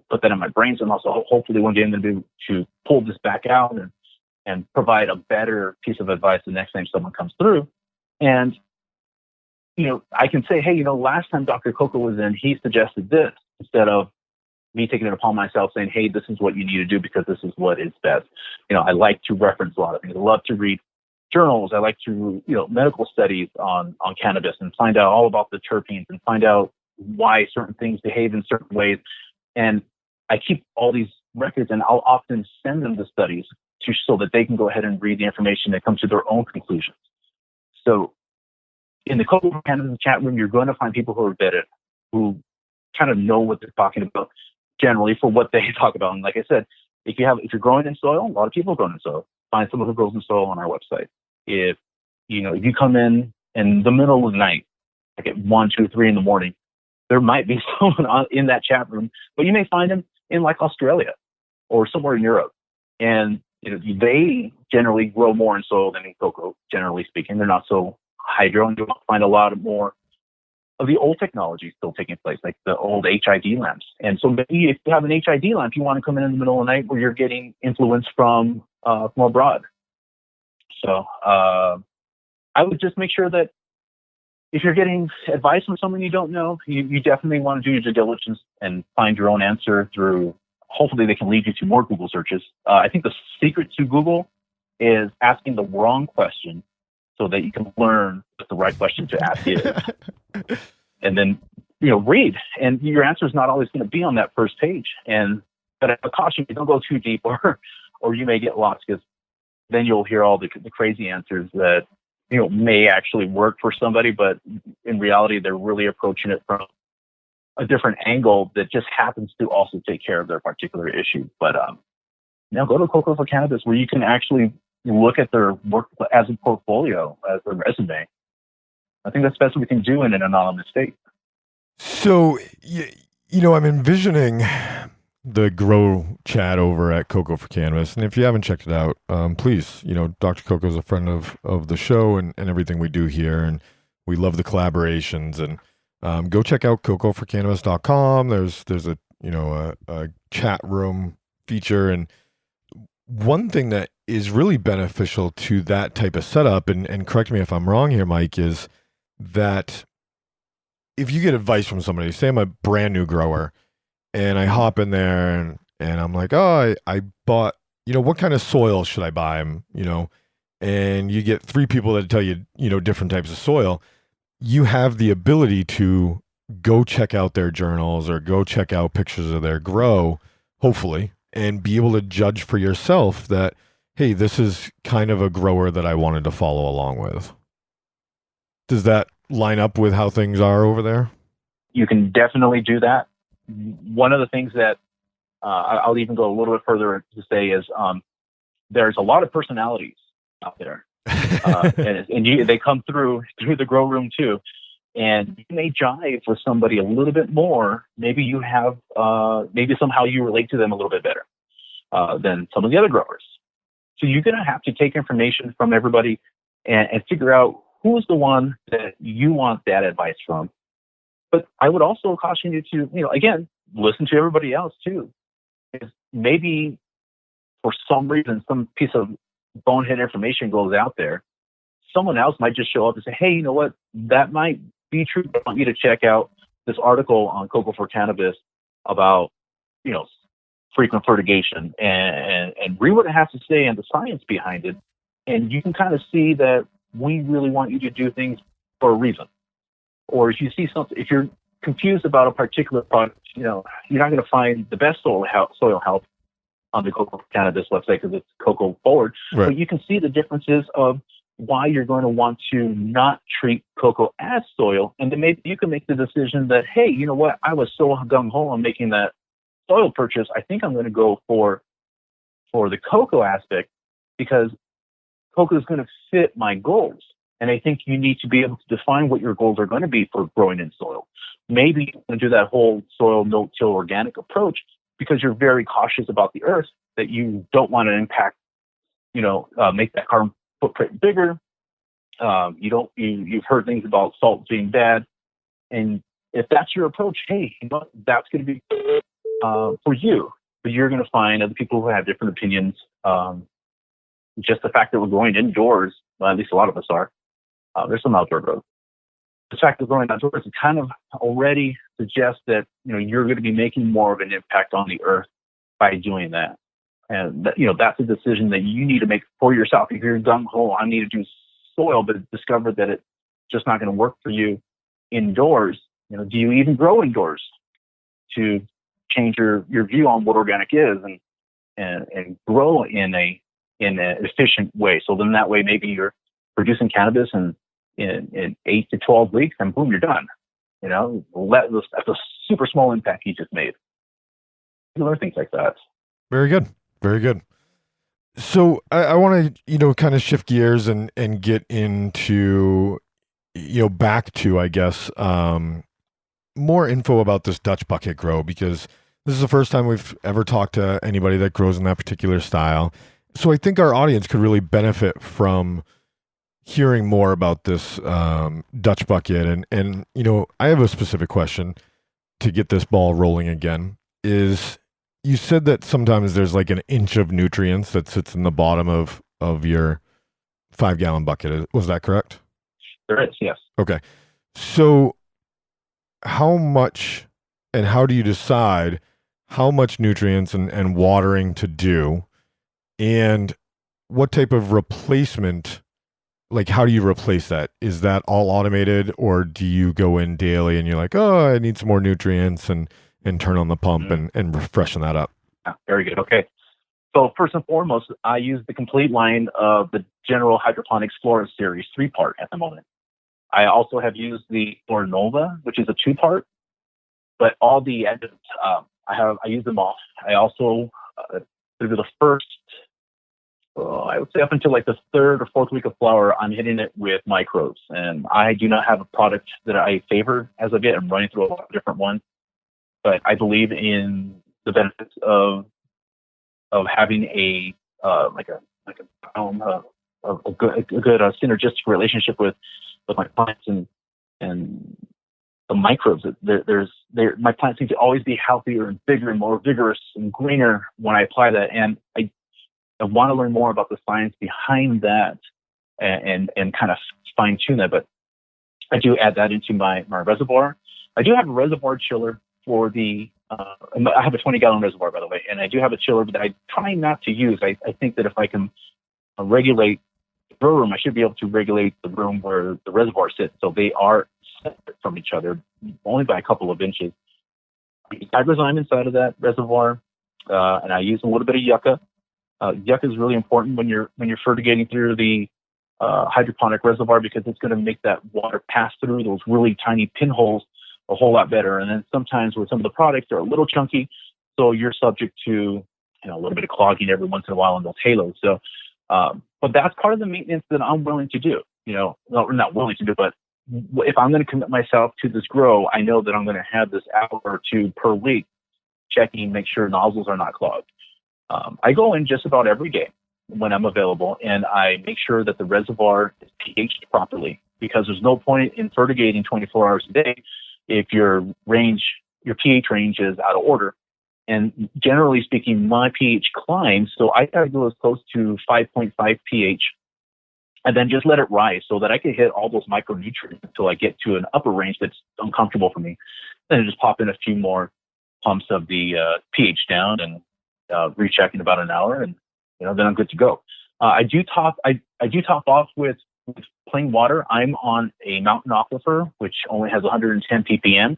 put that in my brain. So also, hopefully one day I'm going to be able to pull this back out and provide a better piece of advice the next time someone comes through. And I can say, hey, last time Dr. Coco was in, he suggested this, instead of me taking it upon myself saying, hey, this is what you need to do because this is what is best. I like to reference a lot of things. I love to read journals. I like to, medical studies on cannabis and find out all about the terpenes and find out why certain things behave in certain ways. And I keep all these records, and I'll often send them the studies so that they can go ahead and read the information and come to their own conclusions. So in the Cocoa Cannabis chat room, you're going to find people who are vetted, who kind of know what they're talking about generally for what they talk about. And like I said, if you're growing in soil, a lot of people are growing in soil. Find someone who grows in soil on our website. If you come in the middle of the night, like at 1, 2, 3 in the morning, there might be someone in that chat room, but you may find them in like Australia or somewhere in Europe. And they generally grow more in soil than in cocoa, generally speaking. They're not so hydro, and you'll find a lot more of the old technology still taking place, like the old HID lamps. And so maybe if you have an HID lamp, you want to come in the middle of the night where you're getting influence from abroad. So I would just make sure that if you're getting advice from someone you don't know, you definitely want to do your due diligence and find your own answer through, hopefully they can lead you to more Google searches. I think the secret to Google is asking the wrong question so that you can learn what the right question to ask is. And then, read. And your answer is not always going to be on that first page. But I caution you, don't go too deep or you may get lost, because then you'll hear all the crazy answers that, may actually work for somebody, but in reality, they're really approaching it from a different angle that just happens to also take care of their particular issue. But now go to Cocoa for Cannabis, where you can actually look at their work as a portfolio, as a resume. I think that's the best we can do in an anonymous state. So, I'm envisioning the grow chat over at Cocoa for Cannabis. And if you haven't checked it out, please, Dr. Coco is a friend of the show and everything we do here. And we love the collaborations. And go check out cocoforcannabis.com. There's a chat room feature. And one thing that is really beneficial to that type of setup, and correct me if I'm wrong here, Mike, is that if you get advice from somebody, say I'm a brand new grower, and I hop in there and I'm like, oh, I bought, what kind of soil should I buy? And you get 3 people that tell you, different types of soil. You have the ability to go check out their journals or go check out pictures of their grow, hopefully, and be able to judge for yourself that, hey, this is kind of a grower that I wanted to follow along with. Does that line up with how things are over there? you can definitely do that. One of the things that I'll even go a little bit further to say is there's a lot of personalities out there, and they come through the grow room too. And you may jive with somebody a little bit more. Maybe you have, maybe somehow you relate to them a little bit better than some of the other growers. So you're going to have to take information from everybody and figure out who's the one that you want that advice from. But I would also caution you to, again, listen to everybody else too. Because maybe for some reason, some piece of bonehead information goes out there. Someone else might just show up and say, hey, you know what? That might be true. I want you to check out this article on Cocoa for Cannabis about, frequent fertigation and read what it has to say and the science behind it. And you can kind of see that we really want you to do things for a reason. Or if you see something, if you're confused about a particular product, you're not going to find the best soil health on the Cocoa for Cannabis website because it's cocoa forward. Right. But you can see the differences of why you're going to want to not treat cocoa as soil. And then maybe you can make the decision that, hey, you know what? I was so gung-ho on making that soil purchase. I think I'm going to go for the cocoa aspect because cocoa is going to fit my goals. And I think you need to be able to define what your goals are going to be for growing in soil. Maybe you can do that whole soil, no-till, organic approach because you're very cautious about the earth, that you don't want to impact, make that carbon footprint bigger. You've heard things about salt being bad. And if that's your approach, hey, that's going to be for you. But you're going to find other people who have different opinions. Just the fact that we're going indoors, well, at least a lot of us are. There's some outdoor growth. The fact that we're going outdoors, it kind of already suggests that you're going to be making more of an impact on the earth by doing that. And that's a decision that you need to make for yourself. If you're gung-ho, I need to do soil, but discover that it's just not going to work for you indoors. Do you even grow indoors? To change your view on what organic is and grow in an efficient way. So then that way maybe you're producing cannabis in 8 to 12 weeks and boom, you're done. That's a super small impact you just made. You learn things like that. Very good. Very good. So I want to, kind of shift gears and get into, back to, I guess, more info about this Dutch bucket grow, because this is the first time we've ever talked to anybody that grows in that particular style. So I think our audience could really benefit from hearing more about this Dutch bucket. And I have a specific question to get this ball rolling again. Is you said that sometimes there's like an inch of nutrients that sits in the bottom of your 5-gallon bucket. Was that correct? There is, yes. Okay. So how much and how do you decide how much nutrients and watering to do? And what type of replacement, like how do you replace that? Is that all automated, or do you go in daily and you're like, oh, I need some more nutrients and turn on the pump and freshen that up? Yeah, very good. Okay. So first and foremost, I use the complete line of the General Hydroponics Flora Series 3-part at the moment. I also have used the Flora Nova, which is a 2-part, but all the adjuncts, I use them all. I also, through the first, I would say up until like the 3rd or 4th week of flower, I'm hitting it with microbes. And I do not have a product that I favor as of yet. I'm running through a lot of different ones, but I believe in the benefits of having a good synergistic relationship with my plants and the microbes. My plants seem to always be healthier and bigger and more vigorous and greener when I apply that. And I want to learn more about the science behind that and kind of fine tune that. But I do add that into my reservoir. I do have a reservoir chiller for I have a 20-gallon reservoir, by the way, and I do have a chiller that I try not to use. I think that if I can regulate the grow room, I should be able to regulate the room where the reservoir sits, so they are separate from each other, only by a couple of inches. I use hydrozyme inside of that reservoir, and I use a little bit of yucca. Yucca is really important when you're fertigating through the hydroponic reservoir, because it's going to make that water pass through those really tiny pinholes a whole lot better. And then sometimes with some of the products, they're a little chunky, so you're subject to a little bit of clogging every once in a while on those halos. So, but that's part of the maintenance that I'm willing to do. Not willing to do, but if I'm going to commit myself to this grow, I know that I'm going to have this hour or two per week checking, make sure nozzles are not clogged. I go in just about every day when I'm available, and I make sure that the reservoir is pH'd properly, because there's no point in fertigating 24 hours a day if your pH range is out of order. And generally speaking, my pH climbs, so I got to go as close to 5.5 pH, and then just let it rise so that I can hit all those micronutrients until I get to an upper range that's uncomfortable for me. Then I just pop in a few more pumps of the pH down and recheck in about an hour, and then I'm good to go. I do top off with plain water. I'm on a mountain aquifer, which only has 110 ppm.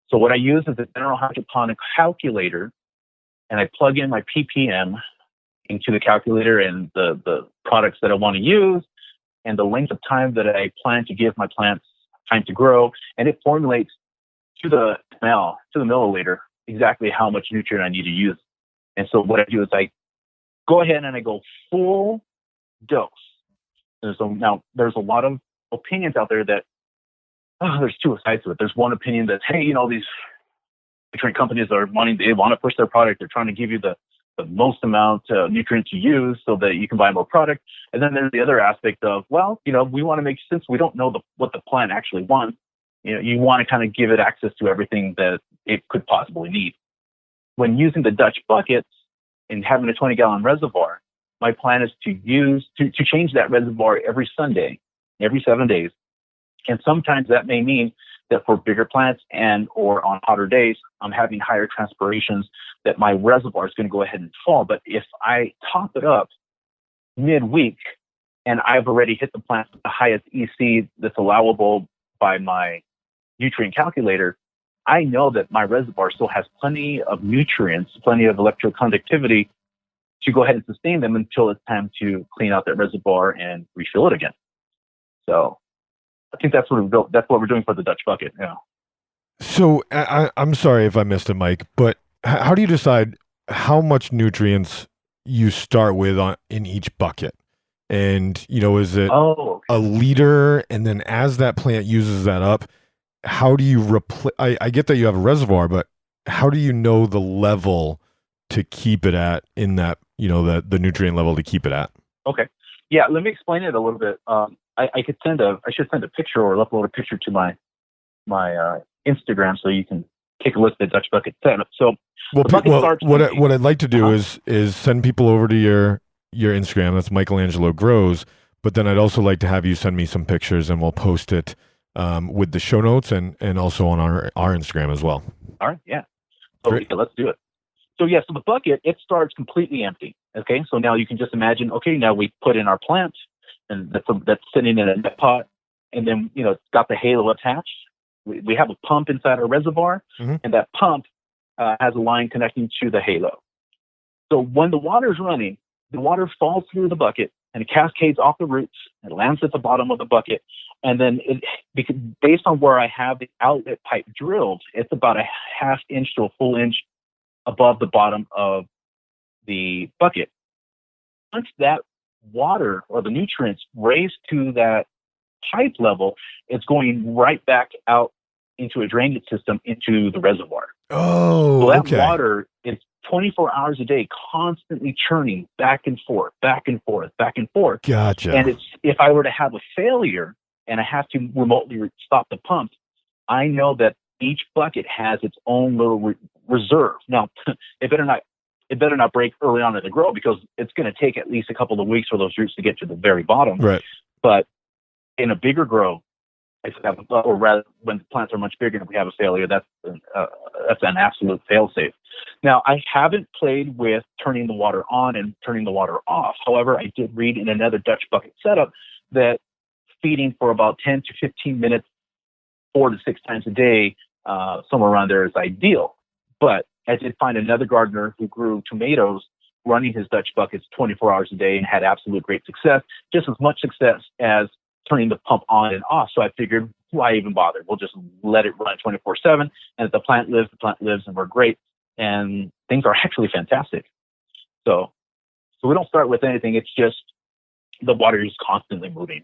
So what I use is a general hydroponic calculator, and I plug in my ppm into the calculator and the products that I want to use and the length of time that I plan to give my plants time to grow, and it formulates to the milliliter exactly how much nutrient I need to use. And so what I do is I go ahead and I go full dose. Now, there's a lot of opinions out there that, there's two sides to it. There's one opinion that, hey, these nutrient companies they want to push their product. They're trying to give you the most amount of nutrients you use so that you can buy more product. And then there's the other aspect of, we want to make sense. We don't know what the plant actually wants. You want to kind of give it access to everything that it could possibly need. When using the Dutch buckets and having a 20-gallon reservoir, my plan is to change that reservoir every Sunday, every 7 days. And sometimes that may mean that for bigger plants and or on hotter days, I'm having higher transpirations, that my reservoir is going to go ahead and fall. But if I top it up midweek and I've already hit the plant with the highest EC that's allowable by my nutrient calculator, I know that my reservoir still has plenty of nutrients, plenty of electroconductivity to go ahead and sustain them until it's time to clean out that reservoir and refill it again. So I think that's what we're doing for the Dutch bucket. Yeah. So I'm sorry if I missed it, Mike, but how do you decide how much nutrients you start with in each bucket? And, is it a liter? And then as that plant uses that up, how do you replace? I get that you have a reservoir, but how do you know the level to keep it at in that, the nutrient level to keep it at? Okay. Yeah. Let me explain it a little bit. I should send a picture or upload a picture to my Instagram so you can take a look at the Dutch bucket setup. So what I'd like to do is send people over to your Instagram. That's Michaelangelo Grows. But then I'd also like to have you send me some pictures, and we'll post it with the show notes and also on our Instagram as well. All right. Yeah. So yeah, let's do it. So so the bucket, it starts completely empty. Okay. So now you can just imagine, okay, now we put in our plant, and that's sitting in a net pot, and then, it's got the halo attached. We have a pump inside our reservoir, and that pump has a line connecting to the halo. So when the water's running, the water falls through the bucket and it cascades off the roots. It lands at the bottom of the bucket. And then based on where I have the outlet pipe drilled, it's about a half inch to a full inch above the bottom of the bucket. Once that water or the nutrients raise to that pipe level, it's going right back out into a drainage system into the reservoir. Oh, so that water is 24 hours a day, constantly churning back and forth, back and forth, back and forth. Gotcha. And if I were to have a failure and I have to remotely stop the pump, I know that each bucket has its own little reserve. Now, it better not break early on in the grow, because it's going to take at least a couple of weeks for those roots to get to the very bottom. Right. But in a bigger grow, or rather, when the plants are much bigger and we have a failure, that's an absolute fail-safe. Now, I haven't played with turning the water on and turning the water off. However, I did read in another Dutch bucket setup that feeding for about 10 to 15 minutes, 4 to 6 times a day, somewhere around there is ideal. But I did find another gardener who grew tomatoes running his Dutch buckets 24 hours a day and had absolute great success, just as much success as turning the pump on and off. So I figured, why even bother? We'll just let it run 24/7, and if the plant lives, and we're great, and things are actually fantastic. So we don't start with anything. It's just the water is constantly moving.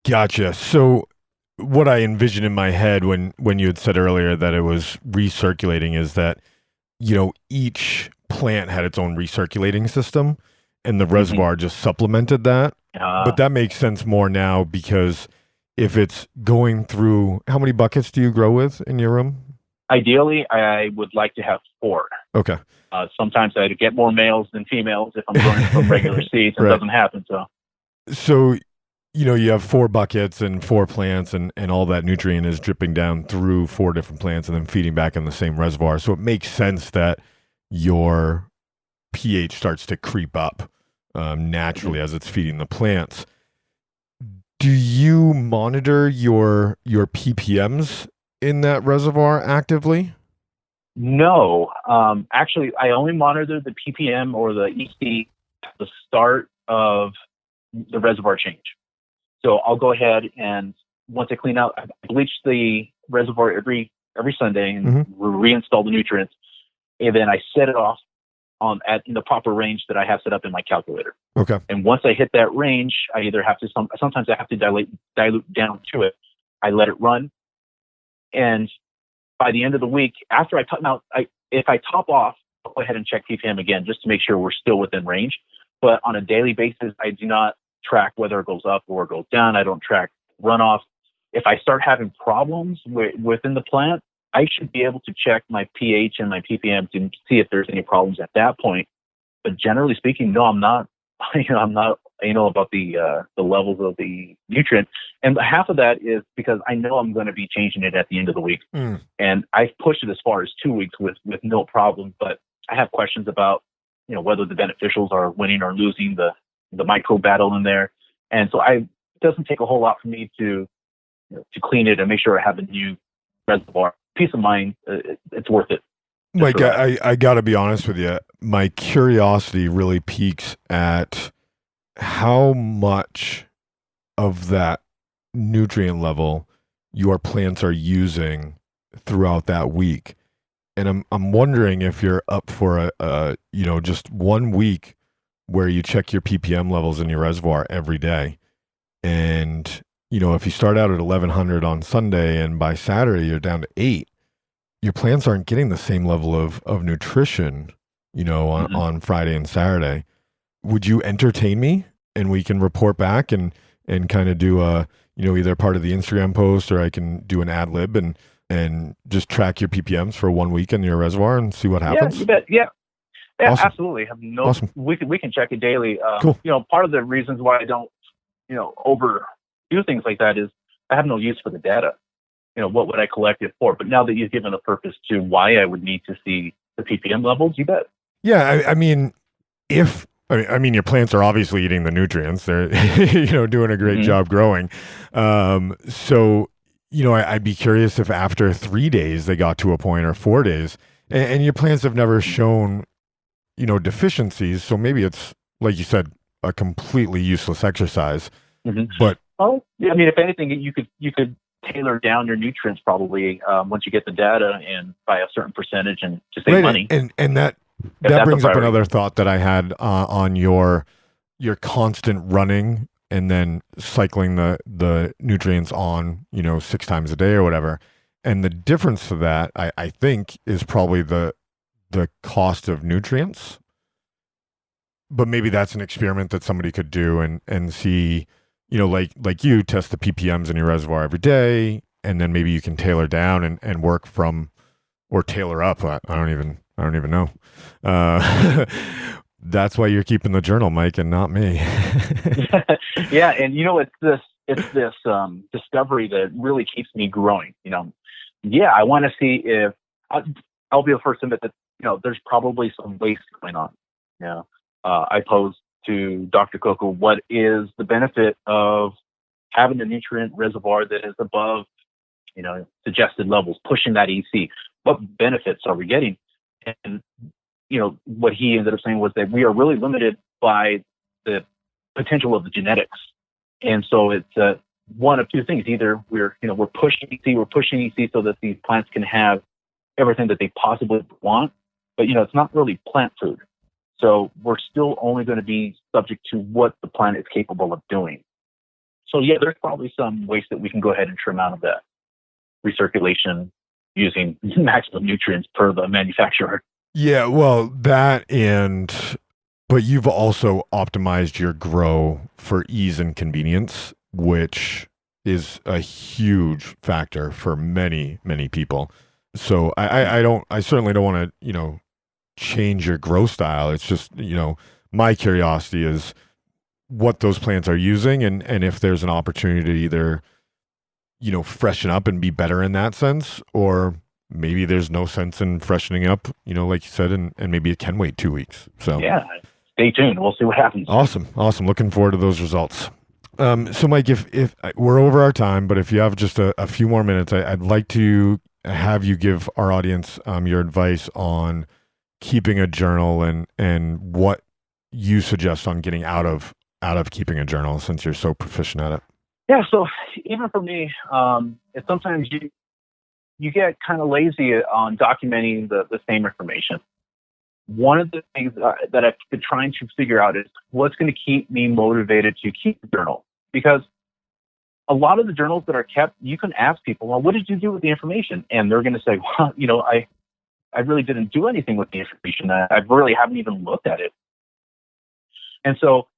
Gotcha. So what I envisioned in my head when you had said earlier that it was recirculating is that, each plant had its own recirculating system and the reservoir just supplemented that. But that makes sense more now because if it's going through, how many buckets do you grow with in your room? Ideally, I would like to have 4. Okay. Sometimes I get more males than females if I'm growing from regular seeds. It doesn't happen. So, you have 4 buckets and 4 plants and all that nutrient is dripping down through 4 different plants and then feeding back in the same reservoir. So it makes sense that your pH starts to creep up naturally as it's feeding the plants. Do you monitor your ppms in that reservoir actively? No. Actually, I only monitor the ppm or the EC at the start of the reservoir change. So I'll go ahead and once I clean out, I bleach the reservoir every Sunday and reinstall the nutrients, and then I set it off in the proper range that I have set up in my calculator. Okay. And once I hit that range, I either have to sometimes I have to dilute down to it. I let it run, and by the end of the week, after I if I top off, I'll go ahead and check ppm again just to make sure we're still within range. But on a daily basis, I do not track whether it goes up or it goes down. I don't track runoff. If I start having problems within the plant, I should be able to check my pH and my ppm to see if there's any problems at that point. But generally speaking, no, I'm not. I'm not. About the levels of the nutrient, and half of that is because I know I'm going to be changing it at the end of the week, and I've pushed it as far as 2 weeks with no problem. But I have questions about whether the beneficials are winning or losing the micro battle in there, and so it doesn't take a whole lot for me to clean it and make sure I have a new reservoir. Peace of mind, it's worth it. Mike, I got to be honest with you. My curiosity really piques at how much of that nutrient level your plants are using throughout that week. And I'm wondering if you're up for a just 1 week where you check your ppm levels in your reservoir every day. And, if you start out at 1100 on Sunday and by Saturday you're down to 8, your plants aren't getting the same level of nutrition, on Friday and Saturday. Would you entertain me and we can report back and kind of do either part of the Instagram post or I can do an ad lib and just track your ppms for 1 week in your reservoir and see what happens? Yeah, you bet. Yeah, awesome. Absolutely. Awesome. We can check it daily. Cool. Part of the reasons why I don't, overdo things like that is I have no use for the data. What would I collect it for? But now that you've given a purpose to why I would need to see the ppm levels, you bet. Yeah, I mean, your plants are obviously eating the nutrients. They're, doing a great job growing. So, I'd be curious if after 3 days they got to a point or 4 days, and your plants have never shown, deficiencies. So maybe it's, like you said, a completely useless exercise. But if anything, you could tailor down your nutrients probably once you get the data and by a certain percentage and to save money. And that brings up another thought that I had on your constant running and then cycling the nutrients on 6 times a day or whatever. And the difference to that, I think, is probably the cost of nutrients. But maybe that's an experiment that somebody could do and see, like you test the ppms in your reservoir every day, and then maybe you can tailor down and work from, or tailor up. I don't even know. That's why you're keeping the journal, Mike, and not me. Yeah, and it's this discovery that really keeps me growing. I want to see if I'll be the first to admit that there's probably some waste going on. I posed to Dr. Coco, what is the benefit of having a nutrient reservoir that is above, suggested levels, pushing that EC? What benefits are we getting? And, what he ended up saying was that we are really limited by the potential of the genetics. And so it's one of two things. Either we're pushing EC so that these plants can have everything that they possibly want, but it's not really plant food. So we're still only going to be subject to what the plant is capable of doing. So yeah, there's probably some waste that we can go ahead and trim out of that recirculation using maximum nutrients per the manufacturer. Yeah, well, but you've also optimized your grow for ease and convenience, which is a huge factor for many, many people. So I certainly don't want to, change your grow style. It's just, my curiosity is what those plants are using and if there's an opportunity to either, freshen up and be better in that sense, or maybe there's no sense in freshening up, like you said, and maybe it can wait 2 weeks. So yeah, stay tuned. We'll see what happens. Awesome. Looking forward to those results. So Mike, if we're over our time, but if you have just a few more minutes, I'd like to have you give our audience your advice on keeping a journal and what you suggest on getting out of keeping a journal, since you're so proficient at it. Yeah. So even for me, sometimes you get kind of lazy on documenting the same information. One of the things that I've been trying to figure out is what's going to keep me motivated to keep the journal. Because a lot of the journals that are kept, you can ask people, well, what did you do with the information? And they're going to say, well, I really didn't do anything with the information. I really haven't even looked at it. And so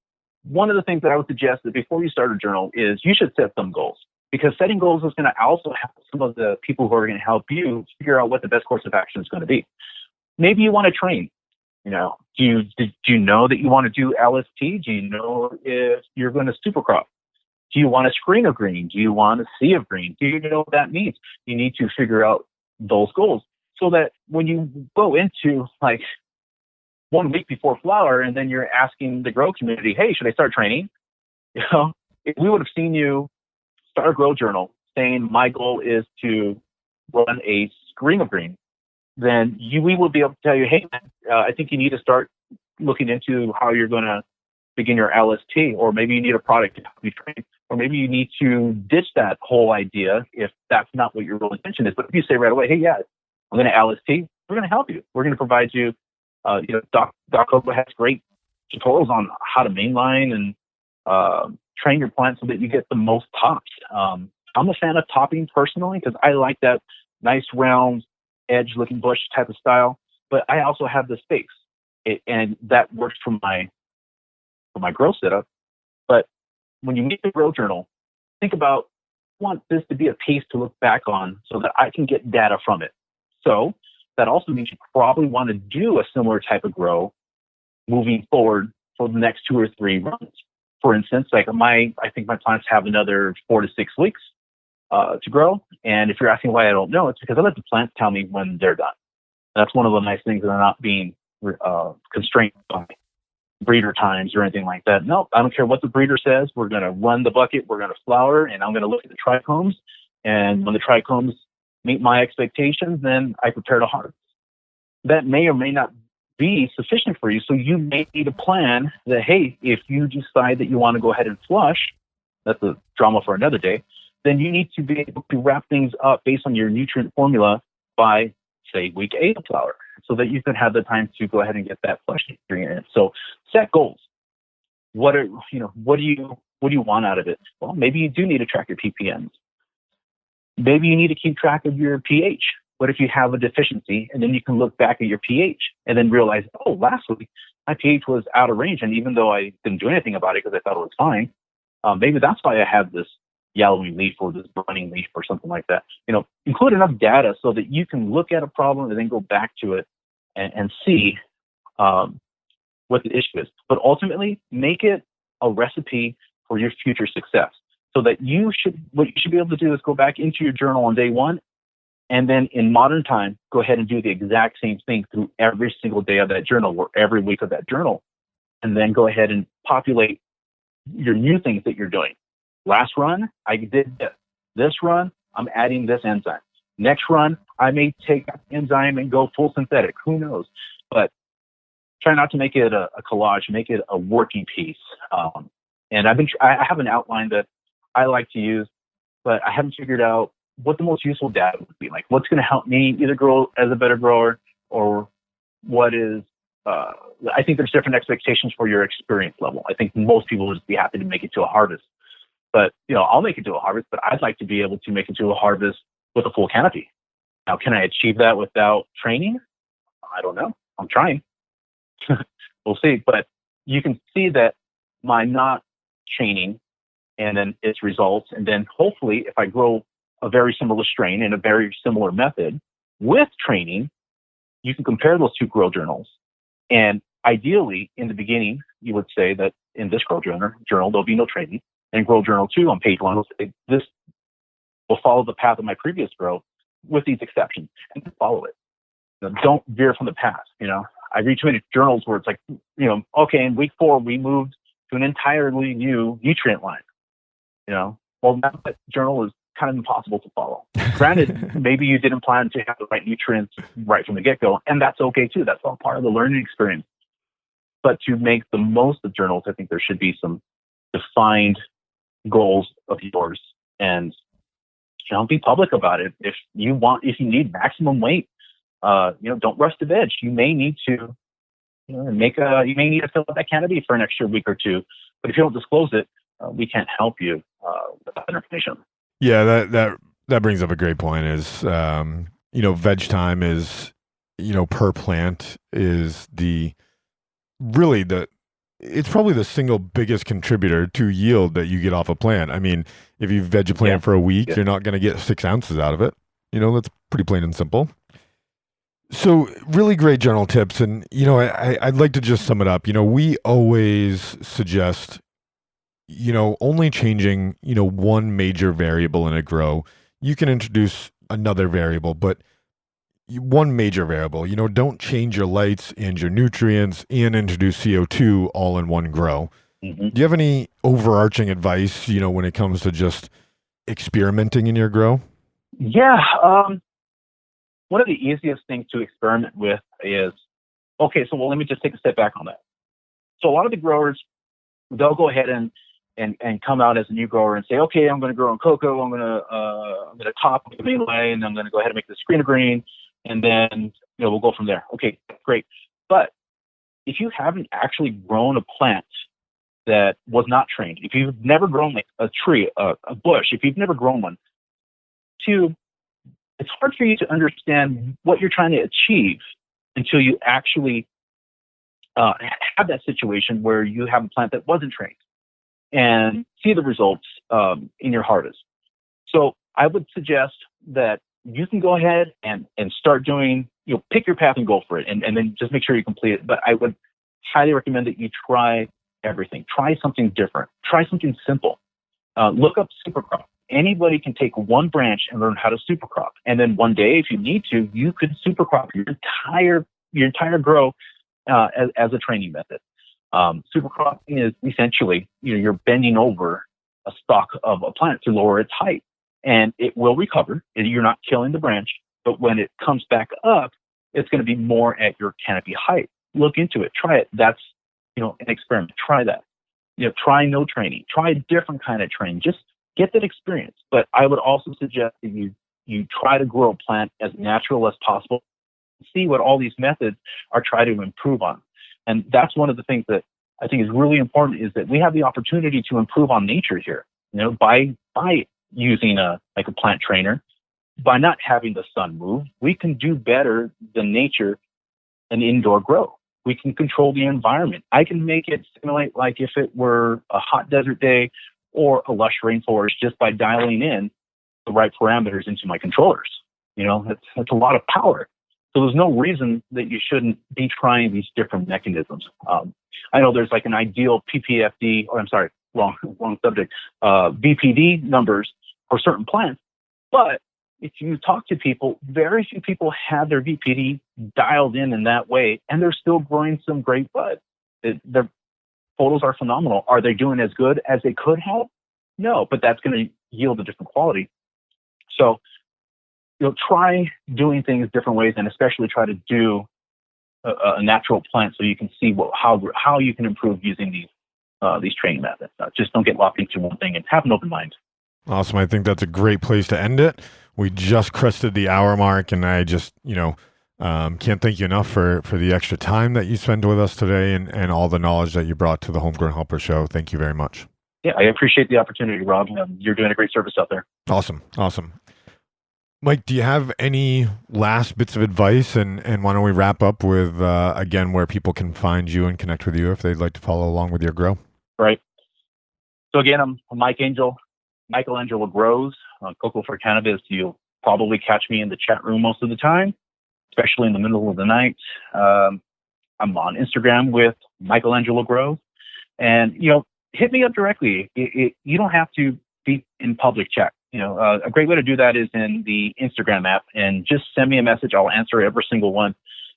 one of the things that I would suggest that before you start a journal is you should set some goals, because setting goals is going to also help some of the people who are going to help you figure out what the best course of action is going to be. Maybe you want to train. Do you know that you want to do LST? Do you know if you're going to supercrop? Do you want a screen of green? Do you want a sea of green? Do you know what that means? You need to figure out those goals so that when you go into 1 week before flower and then you're asking the grow community, hey, should I start training? If we would have seen you start a grow journal saying my goal is to run a screen of green, then we will be able to tell you, hey, I think you need to start looking into how you're going to begin your LST, or maybe you need a product to help you train, or maybe you need to ditch that whole idea if that's not what your real intention is. But if you say right away, hey, yeah, I'm going to LST, we're going to help you. We're going to provide you, Doc Coco has great tutorials on how to mainline and train your plant so that you get the most tops. I'm a fan of topping personally because I like that nice round edge looking bush type of style, but I also have the stakes, and that works for my grow setup. But when you make the grow journal, think about, I want this to be a piece to look back on so that I can get data from it. So that also means you probably want to do a similar type of grow moving forward for the next 2 or 3 runs. For instance, I think my plants have another 4 to 6 weeks to grow. And if you're asking why I don't know, it's because I let the plants tell me when they're done. That's one of the nice things, that I'm not being constrained by breeder times or anything like that. No, I don't care what the breeder says. We're going to run the bucket. We're going to flower, and I'm going to look at the trichomes. And when the trichomes meet my expectations, then I prepare to harvest. That may or may not be sufficient for you. So you may need a plan that, hey, if you decide that you want to go ahead and flush, that's a drama for another day, then you need to be able to wrap things up based on your nutrient formula by, say, week 8 of flower, so that you can have the time to go ahead and get that flush in. So set goals. What do you want out of it? Well, maybe you do need to track your ppms. Maybe you need to keep track of your pH. What if you have a deficiency, and then you can look back at your pH and then realize, oh, last week my pH was out of range, and even though I didn't do anything about it because I thought it was fine, maybe that's why I have this yellowing leaf or this burning leaf or something like that. Include enough data so that you can look at a problem and then go back to it and see what the issue is. But ultimately, make it a recipe for your future success, so that what you should be able to do is go back into your journal on day 1, and then in modern time, go ahead and do the exact same thing through every single day of that journal or every week of that journal, and then go ahead and populate your new things that you're doing. Last run, I did this. This run, I'm adding this enzyme. Next run, I may take that enzyme and go full synthetic. Who knows? But try not to make it a collage. Make it a working piece. And I have an outline that I like to use, but I haven't figured out what the most useful data would be. Like, what's going to help me either grow as a better grower, or what is, I think there's different expectations for your experience level. I think most people would just be happy to make it to a harvest. But, I'll make it to a harvest, but I'd like to be able to make it to a harvest with a full canopy. Now, can I achieve that without training? I don't know. I'm trying. We'll see. But you can see that my not training and then its results, and then hopefully if I grow a very similar strain in a very similar method with training, you can compare those two grow journals. And ideally, in the beginning, you would say that in this grow journal, there'll be no training. And grow journal 2 on page 1 will say this will follow the path of my previous grow with these exceptions, and follow it. Don't veer from the path. I read too many journals where it's like, okay, in week 4 we moved to an entirely new nutrient line. Well, that journal is kind of impossible to follow. Granted, maybe you didn't plan to have the right nutrients right from the get-go, and that's okay too. That's all part of the learning experience. But to make the most of journals, I think there should be some defined goals of yours, and be public about it. If you need maximum weight, don't rush the veg. You may need to you may need to fill up that canopy for an extra week or 2. But if you don't disclose it, we can't help you with that information. Yeah, that brings up a great point. Is veg time is per plant is it's probably the single biggest contributor to yield that you get off a plant. I mean, if you veg a plant for a week, you're not going to get 6 ounces out of it. That's pretty plain and simple. So really great journal tips. And, I'd like to just sum it up. We always suggest, only changing, one major variable in a grow. You can introduce another variable, but one major variable, don't change your lights and your nutrients and introduce CO2 all in one grow. Mm-hmm. Do you have any overarching advice, when it comes to just experimenting in your grow? Yeah. One of the easiest things to experiment with is, let me just take a step back on that. So a lot of the growers, they'll go ahead and come out as a new grower and say, okay, I'm going to grow in cocoa. I'm going to top the melee, and I'm going to go ahead and make the screen green. And then, we'll go from there. Okay, great. But if you haven't actually grown a plant that was not trained, if you've never grown like a tree, a bush, if you've never grown one, 2, it's hard for you to understand what you're trying to achieve until you actually have that situation where you have a plant that wasn't trained and see the results in your harvest. So I would suggest that you can go ahead and start doing, pick your path and go for it, and then just make sure you complete it. But I would highly recommend that you try everything. Try something different. Try something simple. Look up supercrop. Anybody can take one branch and learn how to supercrop. And then one day, if you need to, you could supercrop your entire grow as a training method. Supercropping is essentially, you're bending over a stalk of a plant to lower its height. And it will recover. You're not killing the branch, but when it comes back up, it's going to be more at your canopy height. Look into it. Try it. That's, an experiment. Try that. Try no training. Try a different kind of training. Just get that experience. But I would also suggest that you try to grow a plant as natural as possible. See what all these methods are trying to improve on. And that's one of the things that I think is really important, is that we have the opportunity to improve on nature here, by using a plant trainer. By not having the sun move, we can do better than nature an indoor grow. We can control the environment. I can make it simulate like if it were a hot desert day or a lush rainforest, just by dialing in the right parameters into my controllers. That's a lot of power. So there's no reason that you shouldn't be trying these different mechanisms. I know there's like an ideal PPFD, or I'm sorry, wrong subject, VPD numbers for certain plants. But if you talk to people, very few people have their VPD dialed in that way, and they're still growing some great bud. Their photos are phenomenal. Are they doing as good as they could have? No, but that's going to yield a different quality. So, try doing things different ways, and especially try to do a natural plant so you can see how you can improve using these training methods. Just don't get locked into one thing, and have an open mind. Awesome. I think that's a great place to end it. We just crested the hour mark, and I just, can't thank you enough for the extra time that you spent with us today and all the knowledge that you brought to the Homegrown Helper Show. Thank you very much. Yeah, I appreciate the opportunity, Rob. You're doing a great service out there. Awesome. Mike, do you have any last bits of advice? And why don't we wrap up with, again, where people can find you and connect with you if they'd like to follow along with your grow? Right. So again, I'm Michaelangelo Grows on Cocoa for Cannabis. You'll probably catch me in the chat room most of the time, especially in the middle of the night. I'm on Instagram with Michaelangelo Grows. And, hit me up directly. You don't have to be in public chat. A great way to do that is in the Instagram app, and just send me a message. I'll answer every single one.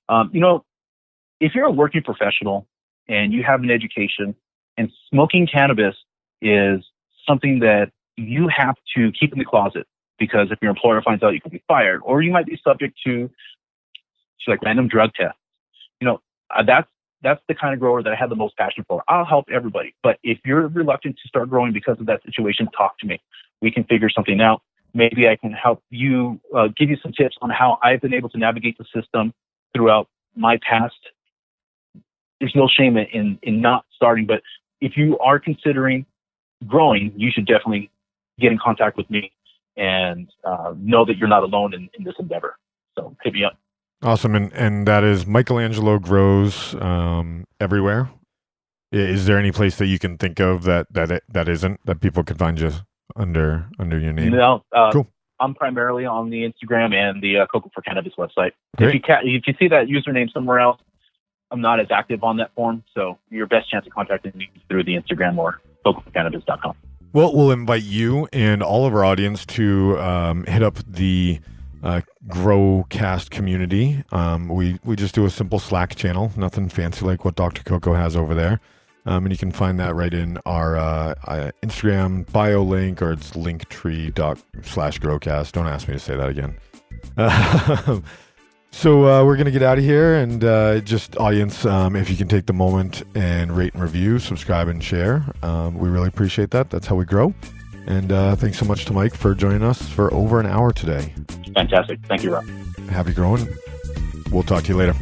If you're a working professional and you have an education, and smoking cannabis is something that you have to keep in the closet, because if your employer finds out, you can be fired, or you might be subject to like random drug tests. That's the kind of grower that I have the most passion for. I'll help everybody. But if you're reluctant to start growing because of that situation, talk to me. We can figure something out. Maybe I can help you, give you some tips on how I've been able to navigate the system throughout my past. There's no shame in not starting. But if you are considering growing, you should definitely get in contact with me and know that you're not alone in this endeavor. So hit me up. Awesome. And that is Michaelangelo Grows everywhere. Is there any place that you can think of that isn't, that people could find you under your name? No. Cool. I'm primarily on the Instagram and the Cocoa for Cannabis website. Great. If you see that username somewhere else, I'm not as active on that form. So your best chance of contacting me is through the Instagram or cocoaforcannabis.com. Well, we'll invite you and all of our audience to hit up the Growcast community. We just do a simple Slack channel, nothing fancy like what Dr. Coco has over there. And you can find that right in our Instagram bio link, or it's linktree.com/Growcast. Don't ask me to say that again. So we're going to get out of here, and just audience, if you can take the moment and rate and review, subscribe and share. We really appreciate that. That's how we grow. And thanks so much to Mike for joining us for over an hour today. Fantastic. Thank you, Rob. Happy growing. We'll talk to you later.